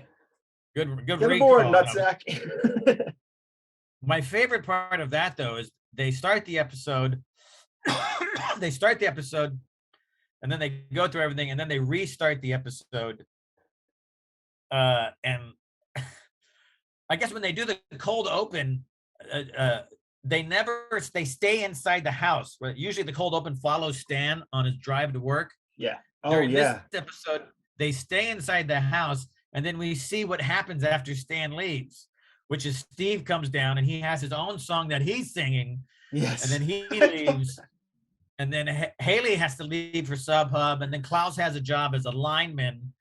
Good Get recall. aboard, nutsack. My favorite part of that, though, is they start the episode. They start the episode, and then they go through everything, and then they restart the episode. And I guess when they do the cold open, they stay inside the house. But usually the cold open follows Stan on his drive to work. Yeah. Oh, During yeah. this episode, they stay inside the house, and then we see what happens after Stan leaves, which is Steve comes down and he has his own song that he's singing. Yes. And then he leaves. And then Haley has to leave for SubHub, and then Klaus has a job as a lineman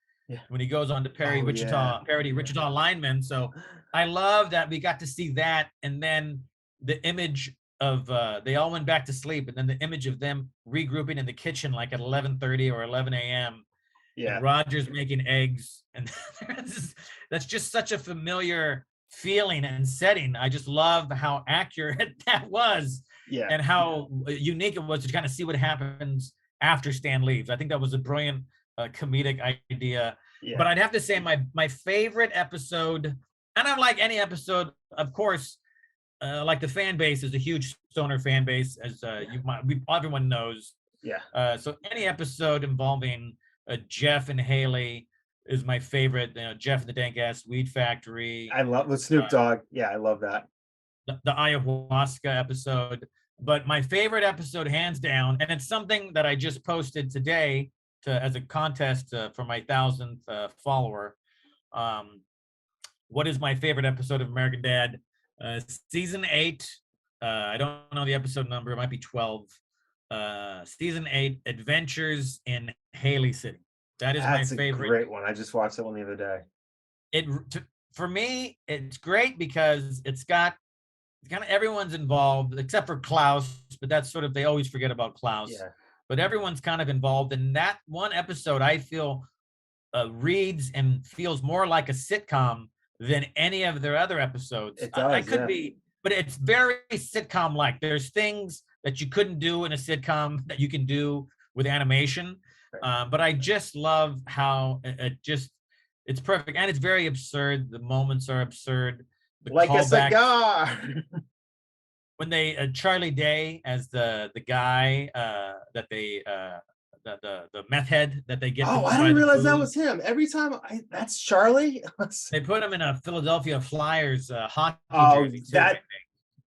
when he goes on to parody Wichita lineman. So I love that we got to see that, and then the image of they all went back to sleep, and then the image of them regrouping in the kitchen like at 11:30 or 11 a.m. Yeah. And Roger's making eggs, and that's just such a familiar feeling and setting. I just love how accurate that was. Yeah. And how unique it was to kind of see what happens after Stan leaves. I think that was a brilliant comedic idea. Yeah. But I'd have to say my favorite episode, and I'm like any episode, of course, like the fan base is a huge stoner fan base, as everyone knows. Yeah. So any episode involving Jeff and Haley is my favorite. Jeff and the Dank Ass Weed Factory. I love the Snoop Dogg. Yeah, I love that. The ayahuasca episode, but my favorite episode, hands down, and it's something that I just posted today as a contest for my 1,000th follower. What is my favorite episode of American Dad? Season 8. I don't know the episode number. It might be 12. Season 8, Adventures in Haley City. That's my favorite. Great one. I just watched that one the other day. For me, it's great because it's got kind of everyone's involved except for Klaus, but that's sort of, they always forget about Klaus. Yeah. But everyone's kind of involved in that one episode. I feel reads and feels more like a sitcom than any of their other episodes. It does, I could be, but it's very sitcom-like. There's things that you couldn't do in a sitcom that you can do with animation. Right. But I just love how it's perfect, and it's very absurd. The moments are absurd. Like a cigar. When they Charlie Day as the guy that they the meth head that they get. Oh, I didn't realize that was him. Every time that's Charlie. They put him in a Philadelphia Flyers hockey jersey.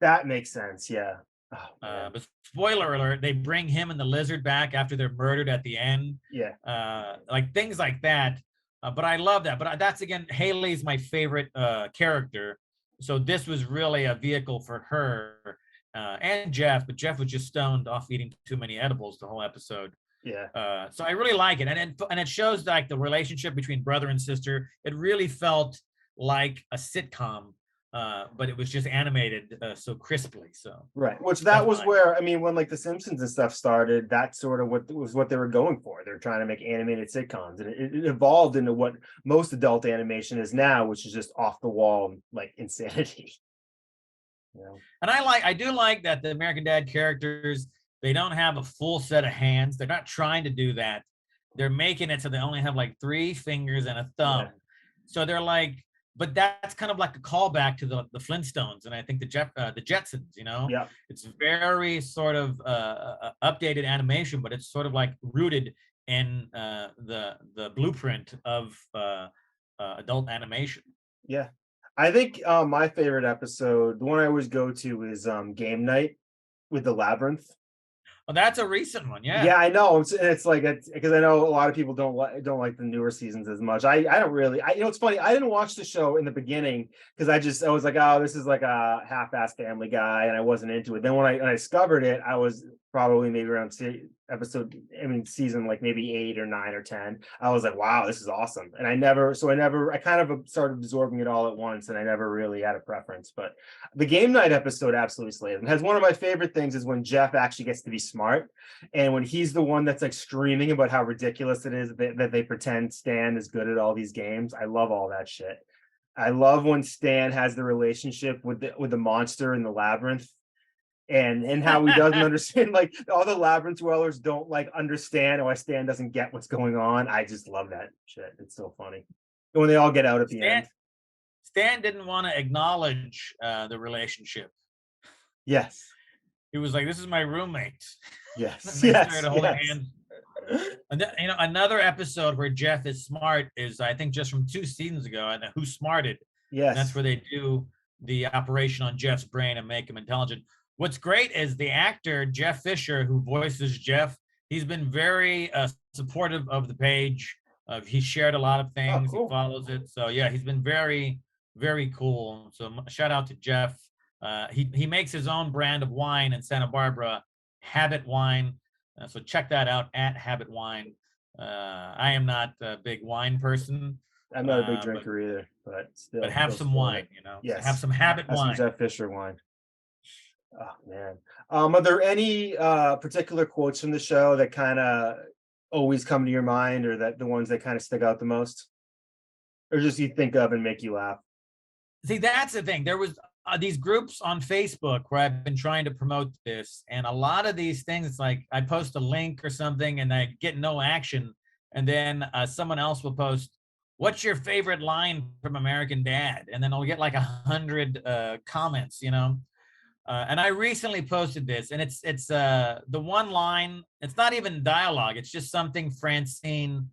That makes sense. Yeah. Oh, but spoiler alert, they bring him and the lizard back after they're murdered at the end. Yeah. Like things like that. But I love that. But that's, again, Haley's my favorite character. So this was really a vehicle for her and Jeff, but Jeff was just stoned off eating too many edibles the whole episode. Yeah. So I really like it. And it shows like the relationship between brother and sister. It really felt like a sitcom, but it was just animated so crisply. So right, which that was where, I mean, when like The Simpsons and stuff started, that's sort of what they were going for. They're trying to make animated sitcoms, and it evolved into what most adult animation is now, which is just off the wall like insanity. You know? And I do like that the American Dad characters, they don't have a full set of hands. They're not trying to do that. They're making it so they only have like 3 fingers and a thumb. Yeah. So they're like, but that's kind of like a callback to the Flintstones, and I think the Jetsons, you know? Yeah. It's very sort of updated animation, but it's sort of like rooted in the blueprint of adult animation. Yeah. I think my favorite episode, the one I always go to, is Game Night with the Labyrinth. Well, that's a recent one, yeah. Yeah, I know. It's like, because I know a lot of people don't like the newer seasons as much. I don't really. You know, it's funny. I didn't watch the show in the beginning because I was like, oh, this is like a half-assed Family Guy, and I wasn't into it. Then when I discovered it, I was probably maybe around season like maybe 8 or 9 or 10. I was like, wow, this is awesome. And I kind of started absorbing it all at once, and I never really had a preference. But the game night episode absolutely slayed. And has one of my favorite things is when Jeff actually gets to be smart, and when he's the one that's like screaming about how ridiculous it is that they pretend Stan is good at all these games. I love all that shit. I love when Stan has the relationship with the monster in the labyrinth, and how he doesn't understand, like all the labyrinth dwellers don't like understand why Stan doesn't get what's going on. I just love that shit. It's so funny. And when they all get out at the Stan end. Stan didn't want to acknowledge the relationship. Yes. He was like, "This is my roommate." Yes. And they Yes. started holding Yes. hands. And another episode where Jeff is smart is, I think, just from 2 seasons ago, and Who Smarted. And that's Yes. where they do the operation on Jeff's brain and make him intelligent. What's great is the actor Jeff Fisher, who voices Jeff. He's been very supportive of the page. He shared a lot of Oh, things. He cool. follows it. So yeah, he's been very, very cool. So shout out to Jeff. He makes his own brand of wine in Santa Barbara, Habit Wine. So check that out at Habit Wine. I am not a big wine person, I'm not a big but drinker either, but but have still some support wine, it. So have Yes. some Habit Have some wine. Jeff Fisher wine. Oh man. Are there any particular quotes from the show that kind of always come to your mind, or that the ones that kind of stick out the most? Or just you think of and make you laugh? See, that's the thing. There was these groups on Facebook where I've been trying to promote this, and a lot of these things, it's like I post a link or something, and I get no action, and then someone else will post, "What's your favorite line from American Dad?" And then I'll get like 100 comments, And I recently posted this, and it's the one line. It's not even dialogue. It's just something Francine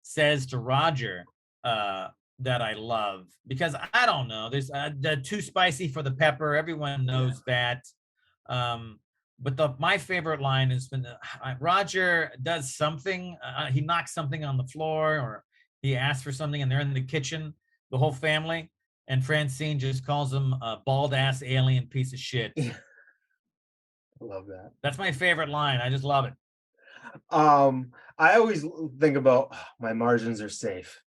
says to Roger that I love, because I don't know. There's the too spicy for the pepper. Everyone Yeah. knows that. But my favorite line is when Roger does something. He knocks something on the floor, or he asks for something, and they're in the kitchen, the whole family, and Francine just calls him a bald ass alien piece of shit. I love that. That's my favorite line. I just love it. I always think about, "Oh, my margins are safe."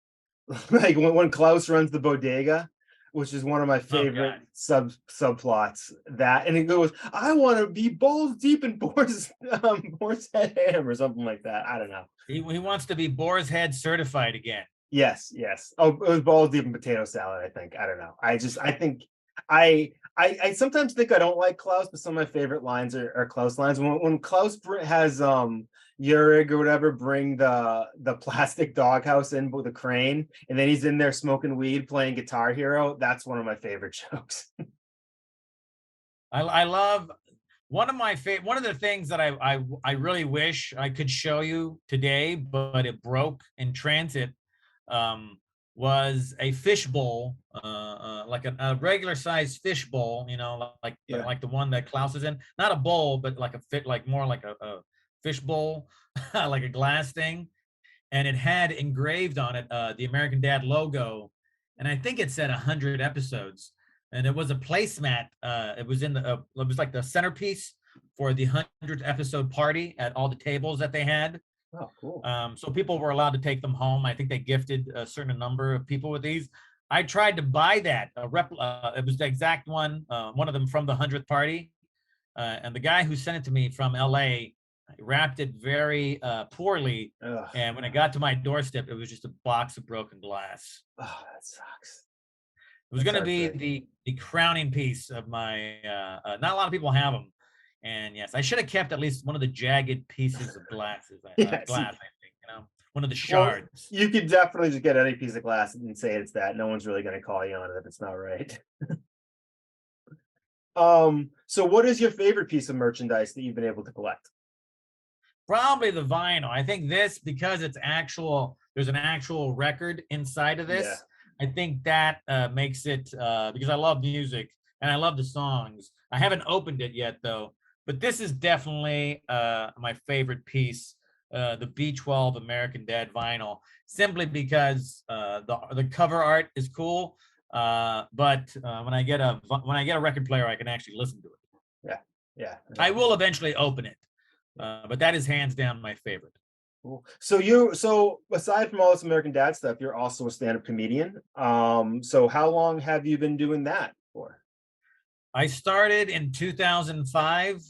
Like when Klaus runs the bodega, which is one of my Oh favorite God. subplots. That, and it goes, "I want to be balls deep in Boar's Head ham," or something like that. I don't know. He wants to be Boar's Head certified again. Yes, yes. Oh, it was balls deep in potato salad, I think. I don't know. I think I sometimes think I don't like Klaus, but some of my favorite lines are Klaus lines. When Klaus has Yurig or whatever bring the plastic doghouse in with a crane, and then he's in there smoking weed playing Guitar Hero, that's one of my favorite jokes. I love one of the things that I really wish I could show you today, but it broke in transit. Was a fishbowl, like a regular sized fishbowl, Yeah. like the one that Klaus is in. Not a bowl, but like a fit, like more like a fishbowl, like a glass thing. And it had engraved on it the American Dad logo, and I think it said 100 episodes. And it was a placemat. It was it was like the centerpiece for the 100th episode party at all the tables that they had. Oh, cool. So people were allowed to take them home. I think they gifted a certain number of people with these. I tried to buy that. It was the exact one of them from the 100th party. And the guy who sent it to me from LA wrapped it very poorly. Ugh. And when it got to my doorstep, it was just a box of broken glass. Oh, that sucks. It was That's going to be heartbreaking. the crowning piece of my. Not a lot of people have them, and yes, I should have kept at least one of the jagged pieces of glass. Yes. I think, one of the Well, shards. you could definitely just get any piece of glass and say it's that. No one's really going to call you on it if it's not right. So what is your favorite piece of merchandise that you've been able to collect? Probably the vinyl. I think this, because it's actual. There's an actual record inside of this. Yeah. I think that makes it because I love music and I love the songs. I haven't opened it yet though, but this is definitely my favorite piece, the B12 American Dad vinyl, simply because the cover art is cool. But when I get a record player, I can actually listen to it. Yeah. I will eventually open it. But that is hands down my favorite. Cool. So aside from all this American Dad stuff, you're also a stand-up comedian. So how long have you been doing that for? I started in 2005,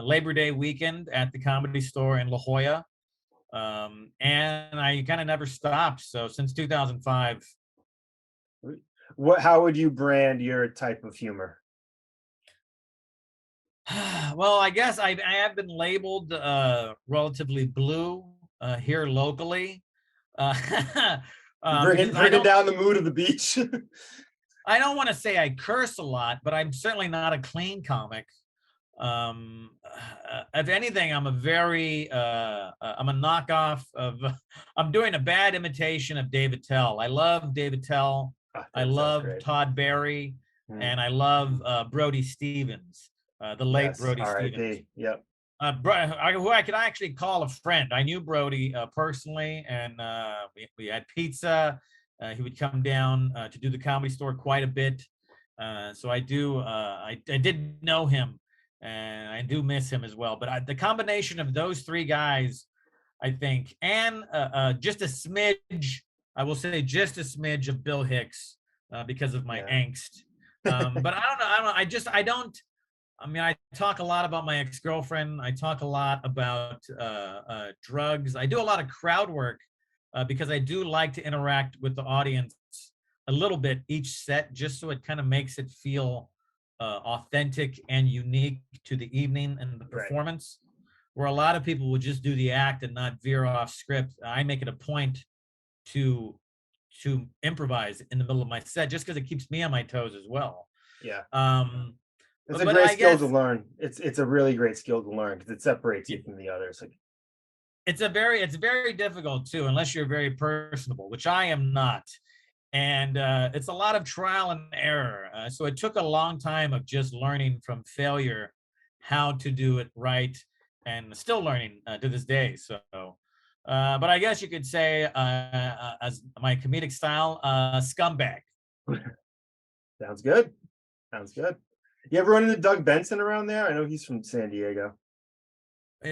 Labor Day weekend at the Comedy Store in La Jolla. And I kind of never stopped. So since 2005. How would you brand your type of humor? Well, I guess I have been labeled relatively blue here locally. Uh, Bringing because I don't down the mood of the beach. I don't want to say I curse a lot, but I'm certainly not a clean comic. If anything, I'm I'm a knockoff of I'm doing a bad imitation of David Tell. I love David Tell. I love Todd Barry, and I love Brody Stevens, the late Brody Stevens. Yep. Who I could actually call a friend. I knew Brody personally, and we had pizza. He would come down to do the Comedy Store quite a bit. So I did know him, and I do miss him as well. But the combination of those three guys, I think, and just a smidge, I will say just a smidge of Bill Hicks because of my angst. But I don't. I mean, I talk a lot about my ex-girlfriend. I talk a lot about drugs. I do a lot of crowd work because I do like to interact with the audience a little bit each set, just so it kind of makes it feel authentic and unique to the evening and the performance. Where a lot of people will just do the act and not veer off script. I make it a point to improvise in the middle of my set, just because it keeps me on my toes as well. Yeah. It's a great skill to learn. It's a really great skill to learn because it separates you from the others. It's very difficult too, unless you're very personable, which I am not. And it's a lot of trial and error. So it took a long time of just learning from failure how to do it right, and still learning to this day. So, but I guess you could say, as my comedic style, scumbag. Sounds good. Sounds good. You ever run into Doug Benson around there? I know he's from San Diego.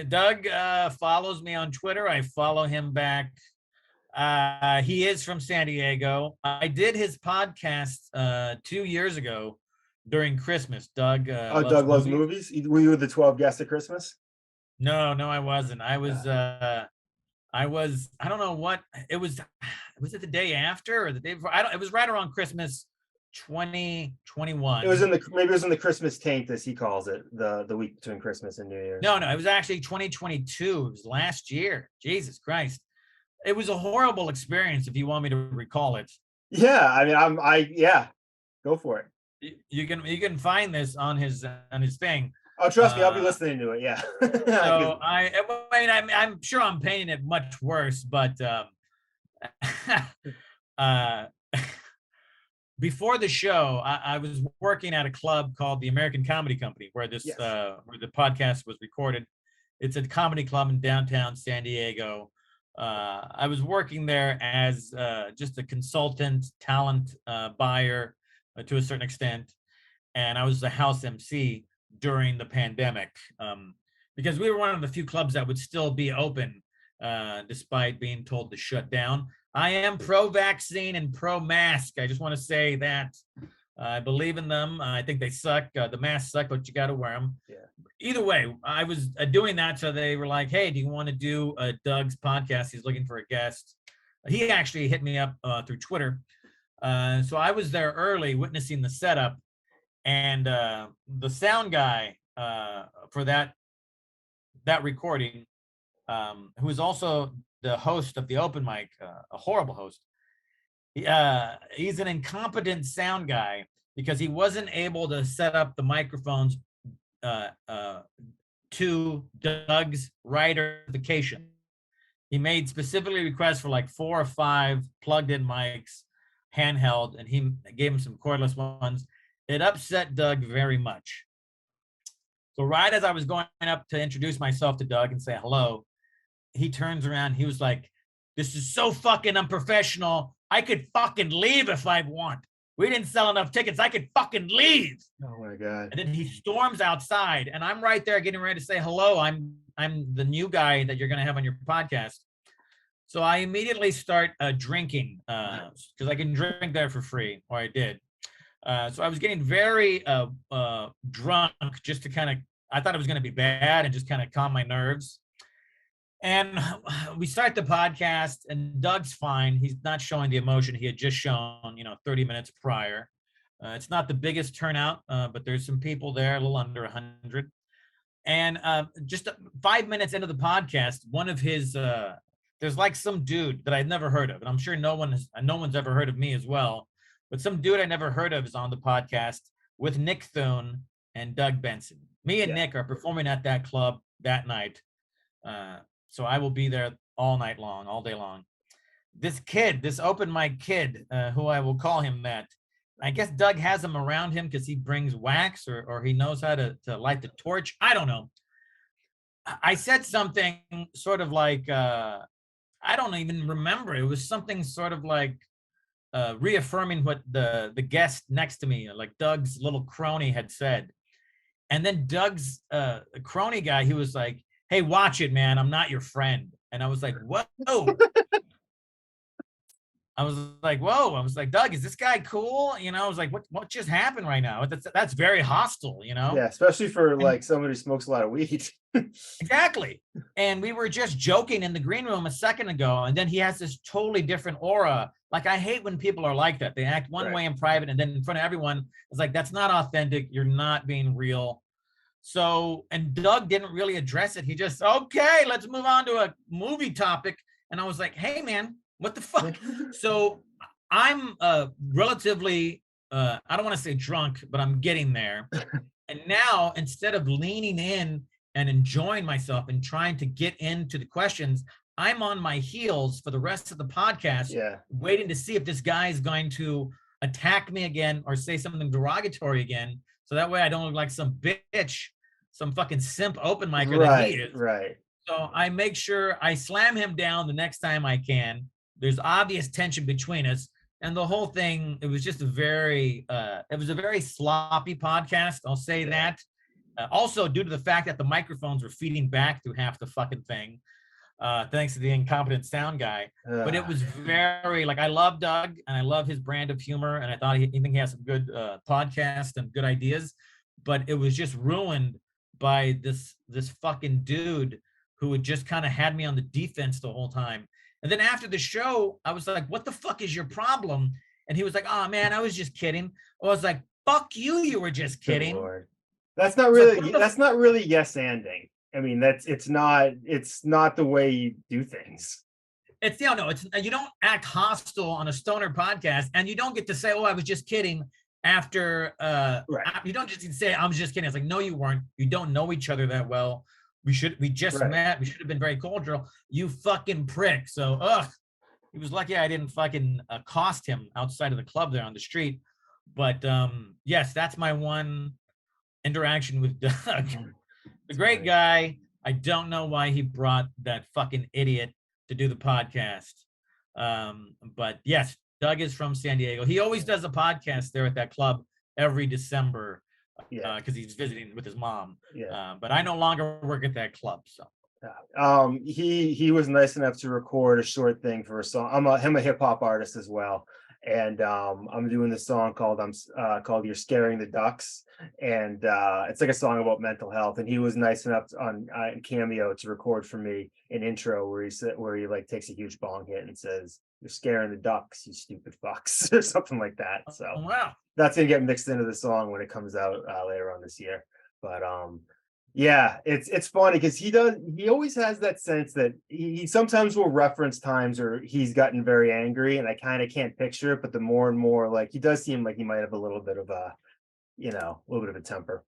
Doug follows me on Twitter. I follow him back. He is from San Diego. I did his podcast 2 years ago during Christmas. Doug Doug loves movies. Were you with the 12 Guests at Christmas? No, I wasn't. I was I don't know what it was. Was it the day after or the day before? It was right around Christmas 2021. It was maybe it was in the Christmas taint, as he calls it, the week between Christmas and New Year's. No, it was actually 2022. It was last year. Jesus Christ. It was a horrible experience, if you want me to recall it. Yeah, I mean, go for it. You can find this on his thing. Oh, trust me, I'll be listening to it. Yeah. So I'm sure I'm painting it much worse, but before the show, I was working at a club called the American Comedy Company, where where the podcast was recorded. It's a comedy club in downtown San Diego. I was working there as just a consultant, talent buyer to a certain extent, and I was the house MC during the pandemic because we were one of the few clubs that would still be open despite being told to shut down. I am pro-vaccine and pro-mask. I just want to say that I believe in them. I think they suck. The masks suck, but you got to wear them. Yeah. Either way, I was doing that, so they were like, "Hey, do you want to do Doug's podcast? He's looking for a guest." He actually hit me up through Twitter, so I was there early, witnessing the setup, and the sound guy for that recording, who is also the host of the open mic, a horrible host. He's an incompetent sound guy because he wasn't able to set up the microphones to Doug's writer-ification. He made specifically requests for like 4 or 5 plugged-in mics, handheld, and he gave him some cordless ones. It upset Doug very much. So right as I was going up to introduce myself to Doug and say hello, he turns around. He was like, "This is so fucking unprofessional. I could fucking leave if I want." We didn't sell enough tickets. I could fucking leave. Oh my God. And then he storms outside, and I'm right there getting ready to say hello. I'm the new guy that you're going to have on your podcast. So I immediately start drinking because I can drink there for free, or I did. So I was getting very drunk just to kind of, I thought it was going to be bad and just kind of calm my nerves. And we start the podcast, and Doug's fine. He's not showing the emotion he had just shown, 30 minutes prior. It's not the biggest turnout, but there's some people there, a little under 100. And just 5 minutes into the podcast, one of his, there's like some dude that I'd never heard of, and I'm sure no one's ever heard of me as well. But some dude I never heard of is on the podcast with Nick Thune and Doug Benson. Me and Nick are performing at that club that night. So I will be there all night long, all day long. This kid, this open mic kid, who I will call him that, I guess Doug has him around him because he brings wax or he knows how to light the torch. I don't know. I said something sort of like, I don't even remember. It was something sort of like reaffirming what the guest next to me, like Doug's little crony, had said. And then Doug's crony guy, he was like, "Hey, watch it, man. I'm not your friend." And I was like, whoa. I was like, whoa. I was like, Doug, is this guy cool? I was like, what just happened right now? That's very hostile, Yeah, especially for like somebody who smokes a lot of weed. Exactly. And we were just joking in the green room a second ago, and then he has this totally different aura. Like, I hate when people are like that. They act one way in private, and then in front of everyone, it's like, that's not authentic. You're not being real. So, and Doug didn't really address it. He just, okay, let's move on to a movie topic. And I was like, hey, man, what the fuck? So I'm relatively, I don't want to say drunk, but I'm getting there. And now, instead of leaning in and enjoying myself and trying to get into the questions, I'm on my heels for the rest of the podcast, waiting to see if this guy is going to attack me again or say something derogatory again. So that way I don't look like some bitch, some fucking simp open micer that he is. Right. So I make sure I slam him down the next time I can. There's obvious tension between us. And the whole thing, it was just a very sloppy podcast. I'll say that. Also, due to the fact that the microphones were feeding back through half the fucking thing, thanks to the incompetent sound guy. But it was very, like, I love Doug and I love his brand of humor. And I thought he has some good podcasts and good ideas. But it was just ruined by this fucking dude who had just kind of had me on the defense the whole time. And then after the show, I was like, what the fuck is your problem? And he was like, oh man, I was just kidding. I was like, fuck you, you were just kidding. That's not really yes-anding. I mean, it's not the way you do things. It's you don't act hostile on a stoner podcast, and you don't get to say, oh, I was just kidding after you don't just say I was just kidding. It's like, no, you weren't. You don't know each other that well. We just met. We should have been very cordial. You fucking prick. So, he was lucky I didn't fucking accost him outside of the club there on the street. But yes, that's my one interaction with Doug. The great guy. I don't know why he brought that fucking idiot to do the podcast. But yes, Doug is from San Diego. He always does a podcast there at that club every December. Because he's visiting with his mom. But I no longer work at that club. So he was nice enough to record a short thing for a song. I'm a hip hop artist as well, and I'm doing this song called "You're Scaring the Ducks," and it's like a song about mental health. And he was nice enough on Cameo to record for me an intro where he like takes a huge bong hit and says, "You're scaring the ducks, you stupid fucks," or something like that. So wow. That's gonna get mixed into the song when it comes out later on this year. But yeah, it's funny because he always has that sense that he sometimes will reference times or he's gotten very angry, and I kind of can't picture it. But the more and more, like, he does seem like he might have a little bit of a temper.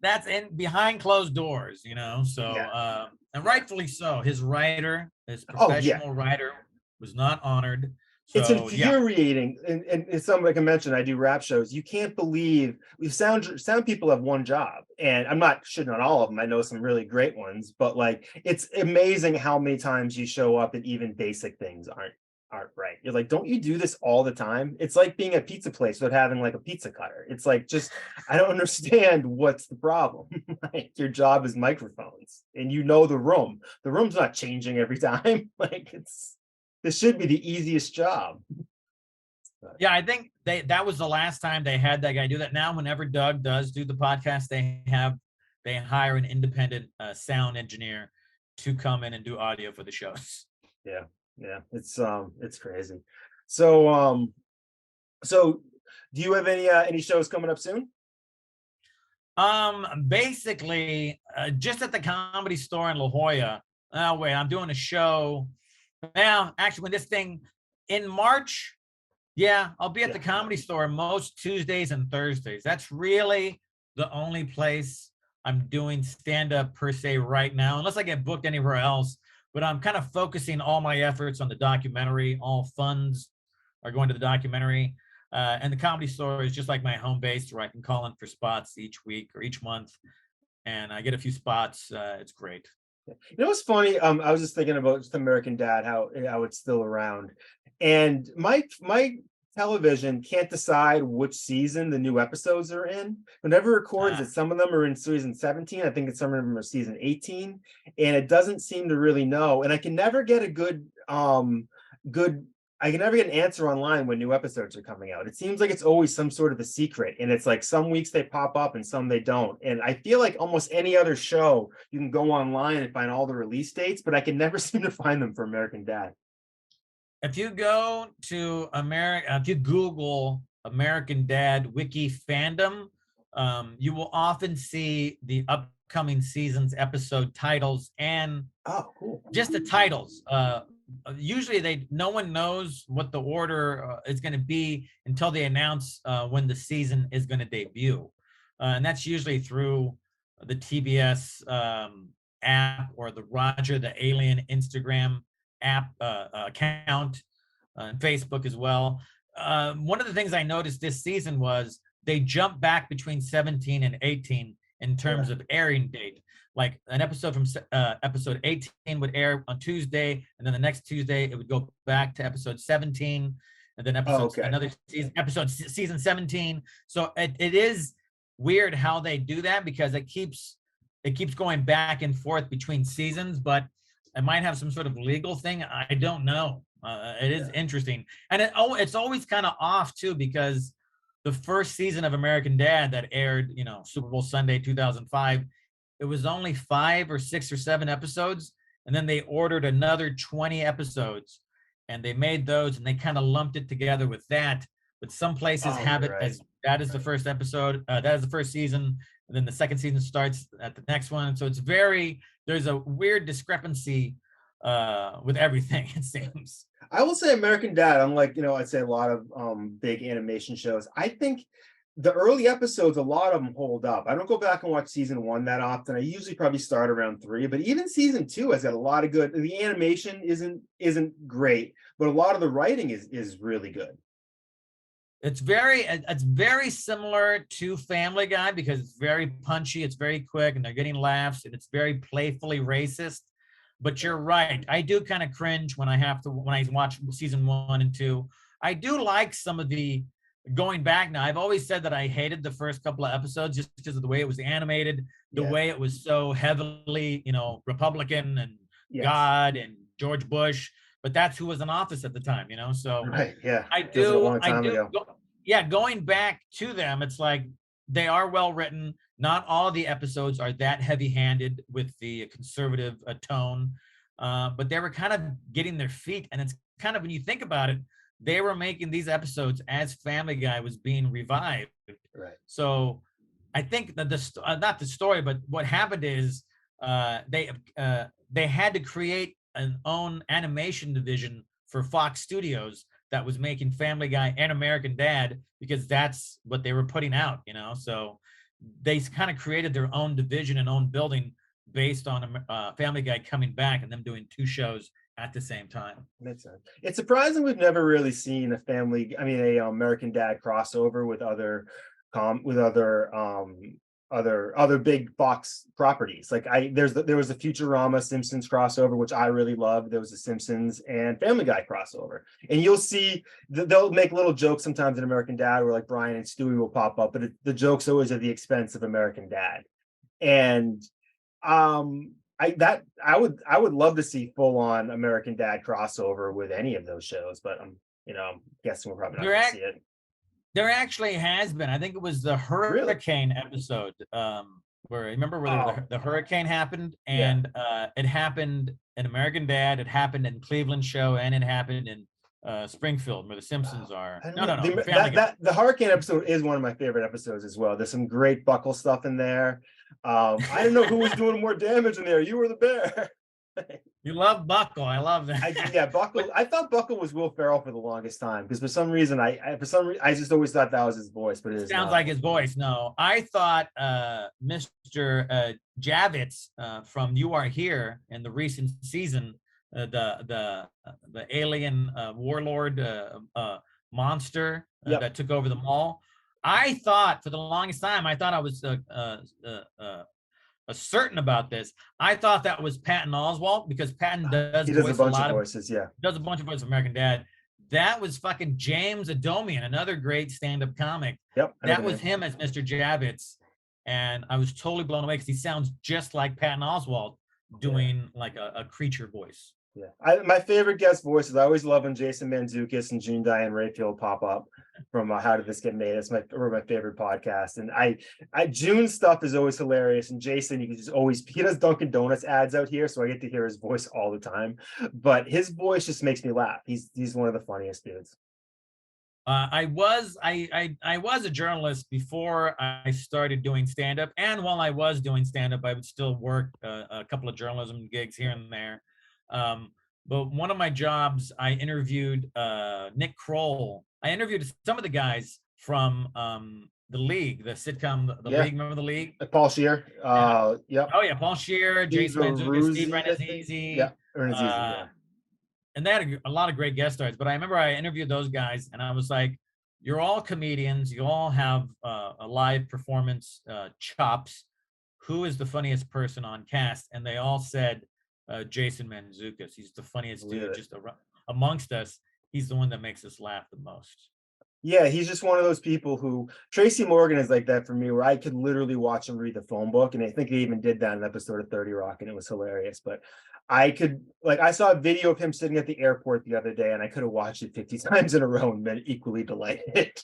That's in behind closed doors, So and rightfully so. His professional writer, was not honored. So, it's infuriating, and it's something like I mentioned. I do rap shows. You can't believe sound people have one job, and I'm not shitting on all of them. I know some really great ones, but like, it's amazing how many times you show up and even basic things aren't Art, right. You're like, don't you do this all the time? It's like being a pizza place without having like a pizza cutter. It's like, just, I don't understand what's the problem. Like, your job is microphones and you know the room. The room's not changing every time. Like, this should be the easiest job. But, Yeah, I think that was the last time they had that guy do that. Now, whenever Doug does do the podcast, they hire an independent sound engineer to come in and do audio for the shows. yeah, yeah, it's crazy. So, so do you have any shows coming up soon? Basically, just at the Comedy Store in La Jolla. Oh wait, I'm doing a show now. Actually, when this thing in March, yeah, I'll be at the Yeah. Comedy Store most Tuesdays and Thursdays. That's really the only place I'm doing stand up per se right now, unless I get booked anywhere else. But I'm kind of focusing all my efforts on the documentary. All funds are going to the documentary. And the Comedy Store is just like my home base where I can call in for spots each week or each month. And I get a few spots. It's great. You know what's funny? I was just thinking about just American Dad, how it's still around, and my television can't decide which season the new episodes are in. Whenever it records Uh, it, some of them are in season 17. I think it's some of them are season 18, and it doesn't seem to really know. And I can never get a good I can never get an answer online when new episodes are coming out. It seems like it's always some sort of a secret. And it's like some weeks they pop up and some they don't. And I feel like almost any other show, you can go online and find all the release dates, but I can never seem to find them for American Dad. if you go to America, if you Google American Dad wiki fandom, you will often see the upcoming season's episode titles and Oh, cool. just the titles. Usually no one knows what the order is going to be until they announce when the season is going to debut, and that's usually through the TBS app or the Roger the Alien Instagram app account, and Facebook as well. One of the things I noticed this season was they jumped back between 17 and 18 in terms Yeah. of airing date. Like an episode from episode 18 would air on Tuesday, and then the next Tuesday it would go back to episode 17, and then Oh, episode okay. another season 17. So it is weird how they do that because it keeps going back and forth between seasons, but it might have some sort of legal thing. I don't know. It is Yeah. interesting, and it's always kind of off too because the first season of American Dad that aired, Super Bowl Sunday 2005, it was only 5 or 6 or 7 episodes, and then they ordered another 20 episodes, and they made those, and they kind of lumped it together with that. But some places Oh, have you're it right. as that is the first episode, that is the first season, and then the second season starts at the next one. So there's a weird discrepancy with everything, it seems. I will say American Dad, unlike, I'd say a lot of big animation shows, I think the early episodes, a lot of them hold up. I don't go back and watch season one that often. I usually probably start around three, but even season two has got a lot of good. The animation isn't great, but a lot of the writing is really good. It's very similar to Family Guy because it's very punchy, it's very quick, and they're getting laughs, and it's very playfully racist. But you're right. I do kind of cringe when I watch season 1 and 2. I do like some of the going back now. I've always said that I hated the first couple of episodes just because of the way it was animated, the Yeah. way it was so heavily, Republican and Yes. God and George Bush. But that's who was in office at the time, So Right. Yeah. I Feels like a do, long I time do. ago. Yeah, going back to them, it's like they are well written. Not all the episodes are that heavy-handed with the conservative tone, but they were kind of getting their feet. And it's kind of, when you think about it, they were making these episodes as Family Guy was being revived. Right. So I think that not the story, but what happened is they had to create an own animation division for Fox Studios that was making Family Guy and American Dad because that's what they were putting out. So they kind of created their own division and own building based on Family Guy coming back and them doing 2 shows at the same time. Makes sense. It's surprising we've never really seen a American Dad crossover with other other big Fox properties. Like there was a Futurama Simpsons crossover, which I really loved. There was a Simpsons and Family Guy crossover, and you'll see they'll make little jokes sometimes in American Dad, where like Brian and Stewie will pop up, but the joke's always at the expense of American Dad. And I would love to see full on American Dad crossover with any of those shows, but I'm guessing we're probably not going to see it. There actually has been. I think it was the hurricane episode, where remember where the hurricane happened, and it happened in American Dad, it happened in Cleveland Show, and it happened in Springfield, where the Simpsons are. No. The hurricane episode is one of my favorite episodes as well. There's some great Buckle stuff in there. I didn't know who was doing more damage in there. You were the bear. You love Buckle. I love that. Buckle. I thought Buckle was Will Ferrell for the longest time, because for some reason I just always thought that was his voice, but it sounds like his voice. No, I thought Mr. Javits from You Are Here in the recent season, the alien warlord monster that took over the mall. I thought for the longest time, I thought I was certain about this. I thought that was Patton Oswalt, because Patton does a bunch of voices. Does a bunch of voices of American Dad. That was fucking James Adomian, another great stand-up comic. Yep, that was him as Mr. Javits, and I was totally blown away because he sounds just like Patton Oswalt doing like a creature voice. Yeah, my favorite guest voices. I always love when Jason Mantzoukas and June Diane Raphael pop up from How Did This Get Made? It's my favorite podcast, and June's stuff is always hilarious, and Jason, you can just always, he does Dunkin' Donuts ads out here, so I get to hear his voice all the time. But his voice just makes me laugh. He's one of the funniest dudes. I was a journalist before I started doing stand-up, and while I was doing stand-up, I would still work a couple of journalism gigs here and there. But one of my jobs, I interviewed Nick Kroll. I interviewed some of the guys from The League, the sitcom The League. Remember The League? Paul Scheer. Yep. Oh yeah, Paul Scheer, Jason Mantzoukas, Steve Renazizi. Yeah, Renazizi. And they had a lot of great guest stars. But I remember I interviewed those guys, and I was like, "You're all comedians. You all have a live performance chops. Who is the funniest person on cast?" And they all said, Jason Mantzoukas. He's the funniest dude just amongst us. He's the one that makes us laugh the most. Yeah, he's just one of those people who, Tracy Morgan is like that for me, where I could literally watch him read the phone book, and I think they even did that in an episode of 30 Rock, and it was hilarious. But I saw a video of him sitting at the airport the other day, and I could have watched it 50 times in a row and been equally delighted.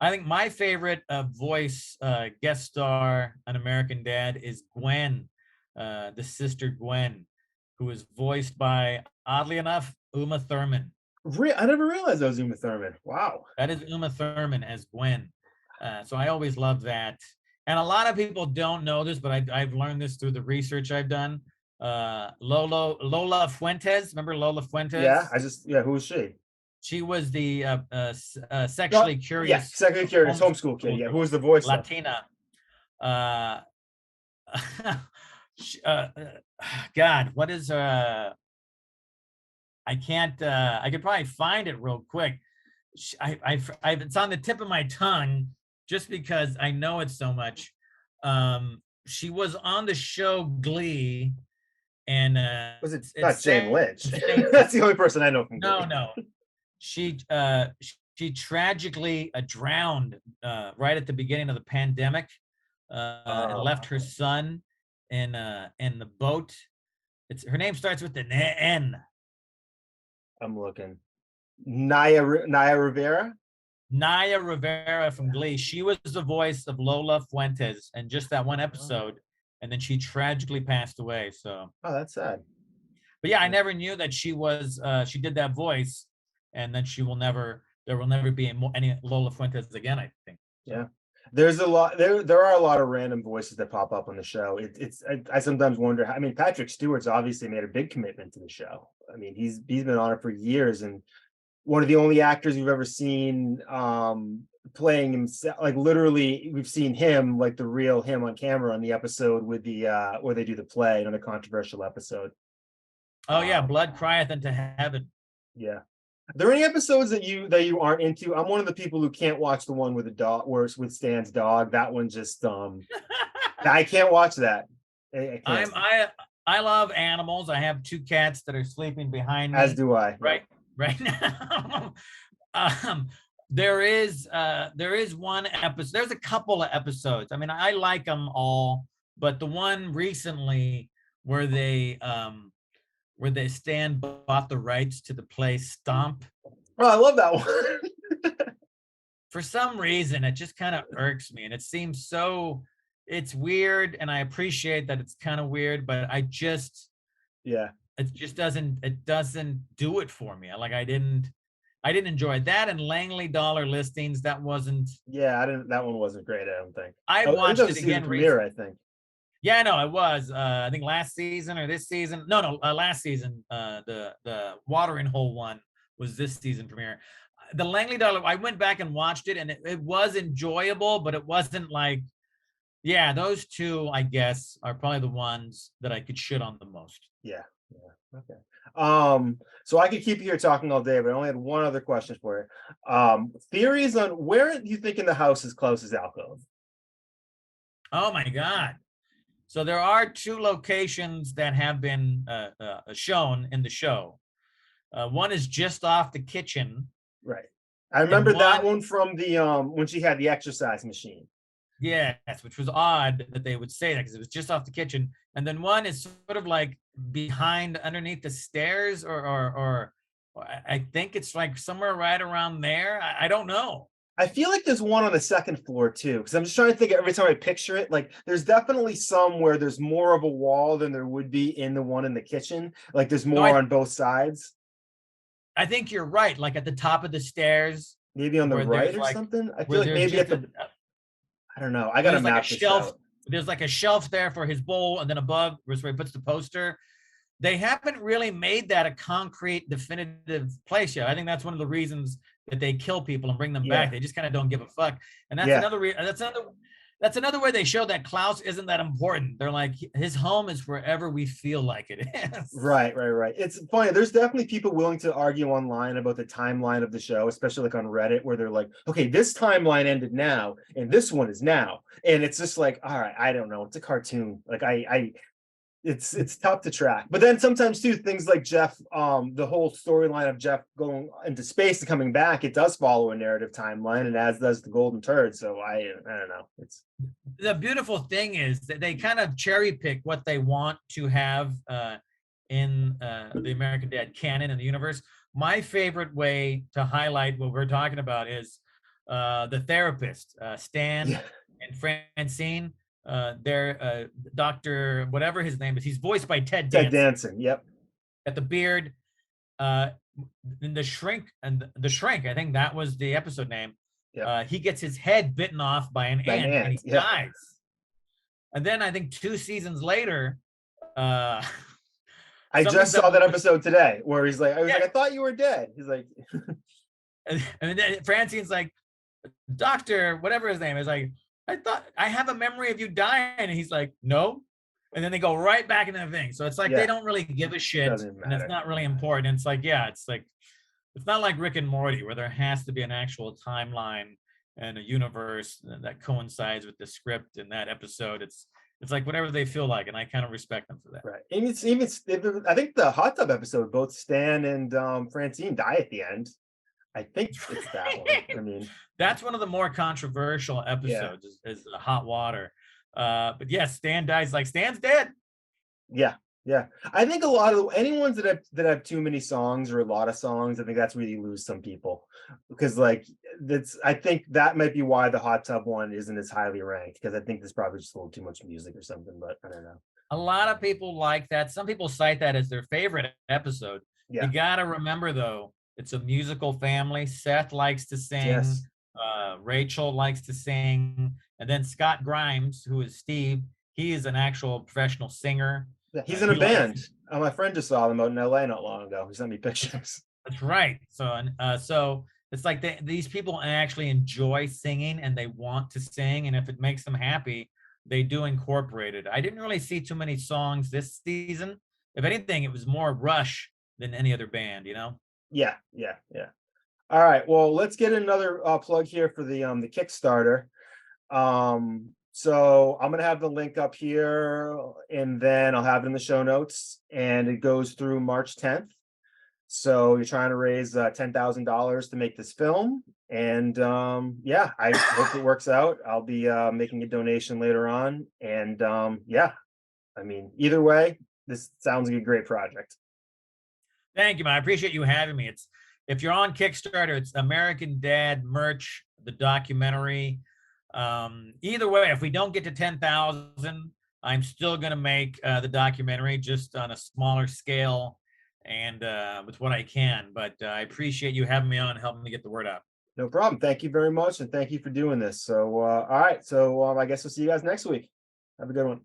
I think my favorite voice guest star on American Dad is Gwen, the sister Gwen, who is voiced by, oddly enough, Uma Thurman. I never realized that was Uma Thurman. Wow. That is Uma Thurman as Gwen. So I always love that. And a lot of people don't know this, but I've learned this through the research I've done. Lola Fuentes. Remember Lola Fuentes? Yeah, who was she? She was the sexually curious. Yeah, sexually curious homeschool kid. Yeah, who was the voice? Latina. God, what is I can't I could probably find it real quick. It's on the tip of my tongue just because I know it so much. She was on the show Glee, and was it not Jane Lynch? That's the only person I know from Glee. No. She tragically drowned right at the beginning of the pandemic, and left her son in the boat. Her name starts with an N. I'm looking. Naya Rivera. Naya Rivera from Glee. She was the voice of Lola Fuentes in just that one episode, and then she tragically passed away. So. Oh, that's sad. But yeah, I never knew that she was. She did that voice, and then there will never be any Lola Fuentes again, I think. Yeah. There's a lot. There are a lot of random voices that pop up on the show. I sometimes wonder. I mean, Patrick Stewart's obviously made a big commitment to the show. I mean, he's been on it for years, and one of the only actors we've ever seen playing himself. Like literally, we've seen him, like the real him on camera on the episode with the where they do the play, on the controversial episode. Oh yeah, Blood Crieth Unto Heaven. Yeah. Are there any episodes that you aren't into? I'm one of the people who can't watch the one with the dog, where it's with Stan's dog. That one just I can't watch that. I can't. I love animals. I have two cats that are sleeping behind As me do I. right right now. um, there is one episode. There's a couple of episodes. I mean, I like them all, but the one recently where they Stan bought the rights to the play Stomp. Oh, I love that one. For some reason, it just kind of irks me, and it's weird, and I appreciate that it's kind of weird, but Yeah. it doesn't do it for me. I didn't enjoy that. And Langley Dollar Listings, that wasn't. Yeah, I didn't. That one wasn't great. I don't think. I I watched ended up it seeing the again premiere. recently. I think. Yeah, no, it was. I think last season or this season. No, last season. The Watering Hole one was this season premiere. The Langley Dollar. I went back and watched it, and it was enjoyable, but it wasn't like. Yeah, those two, I guess, are probably the ones that I could shit on the most. Yeah. Yeah. Okay. So I could keep you here talking all day, but I only had one other question for you. Theories on where you think in the house is closest alcove? Oh my God. So there are two locations that have been shown in the show. One is just off the kitchen. Right. I And remember that one, one from the when she had the exercise machine. yes, which was odd that they would say that because it was just off the kitchen. And then one is sort of like behind, underneath the stairs, or I think it's like somewhere right around there. I don't know. I feel like there's one on the second floor too, because I'm just trying to think every time I picture it. Like there's definitely some where there's more of a wall than there would be in the one in the kitchen. Like there's No, more on both sides. I think you're right. Like at the top of the stairs, Maybe on the where right there's or like something. I feel where like there's maybe at just the I don't know. I gotta there's like a map this shelf. out. There's like a shelf there for his bowl, and then above is where he puts the poster. They haven't really made that a concrete, definitive place yet. I think that's one of the reasons that they kill people and bring them Yeah. back. They just kind of don't give a fuck. And that's Yeah. that's another way they show that Klaus isn't that important. They're like, his home is wherever we feel like it is. Right. It's funny. There's definitely people willing to argue online about the timeline of the show, especially like on Reddit, where they're like, okay, this timeline ended now, and this one is now. And it's just like, all right, I don't know. It's a cartoon. Like it's tough to track. But then sometimes too, things like Jeff, the whole storyline of Jeff going into space and coming back, it does follow a narrative timeline, and as does the Golden Turd. So I don't know. It's The beautiful thing is that they kind of cherry pick what they want to have in the American Dad canon and the universe. My favorite way to highlight what we're talking about is the therapist, Stan yeah. and Francine. Their Dr. whatever his name is. He's voiced by Ted Ted Danson. Danson. Yep. At the beard. In the shrink, I think that was the episode name. Yep. He gets his head bitten off by an ant and he Yep. dies. And then I think 2 seasons later, I just saw that episode today where he's like, I thought you were dead. He's like, and then Francine's like, Doctor, whatever his name is, like, I thought I have a memory of you dying. And he's like, no. And then they go right back into the thing. So it's like they don't really give a shit. And it's not really important. It's like, it's not like Rick and Morty where there has to be an actual timeline and a universe that coincides with the script in that episode. It's like whatever they feel like, and I kind of respect them for that. Right. And I think the hot tub episode, both Stan and Francine die at the end. I think it's that one. I mean, that's one of the more controversial episodes is hot water. But yes, Stan dies. Like, Stan's dead. Yeah. I think a lot of anyone that have too many songs or a lot of songs, I think that's where you lose some people, because like I think that might be why the hot tub one isn't as highly ranked, because I think there's probably just a little too much music or something. But I don't know. A lot of people like that. Some people cite that as their favorite episode. Yeah. You got to remember though, it's a musical family. Seth likes to sing. Yes. Rachel likes to sing, and then Scott Grimes, who is Steve, he is an actual professional singer. Yeah, he's in a band. My friend just saw them out in LA not long ago. He sent me pictures. That's right. So it's like these people actually enjoy singing and they want to sing, and if it makes them happy, they do incorporate it. I didn't really see too many songs this season. If anything, it was more Rush than any other band, you know? Yeah, yeah, yeah. All right. Well, let's get another plug here for the Kickstarter. So I'm gonna have the link up here, and then I'll have it in the show notes, and it goes through March 10th. So you're trying to raise $10,000 to make this film, and yeah, I hope it works out. I'll be making a donation later on, and yeah, I mean, either way, this sounds like a great project. Thank you, man. I appreciate you having me. It's if you're on Kickstarter, it's American Dad Merch, the documentary. Either way, if we don't get to 10,000, I'm still going to make the documentary just on a smaller scale and with what I can. But I appreciate you having me on and helping me get the word out. No problem. Thank you very much, and thank you for doing this. So, all right. So, I guess we'll see you guys next week. Have a good one.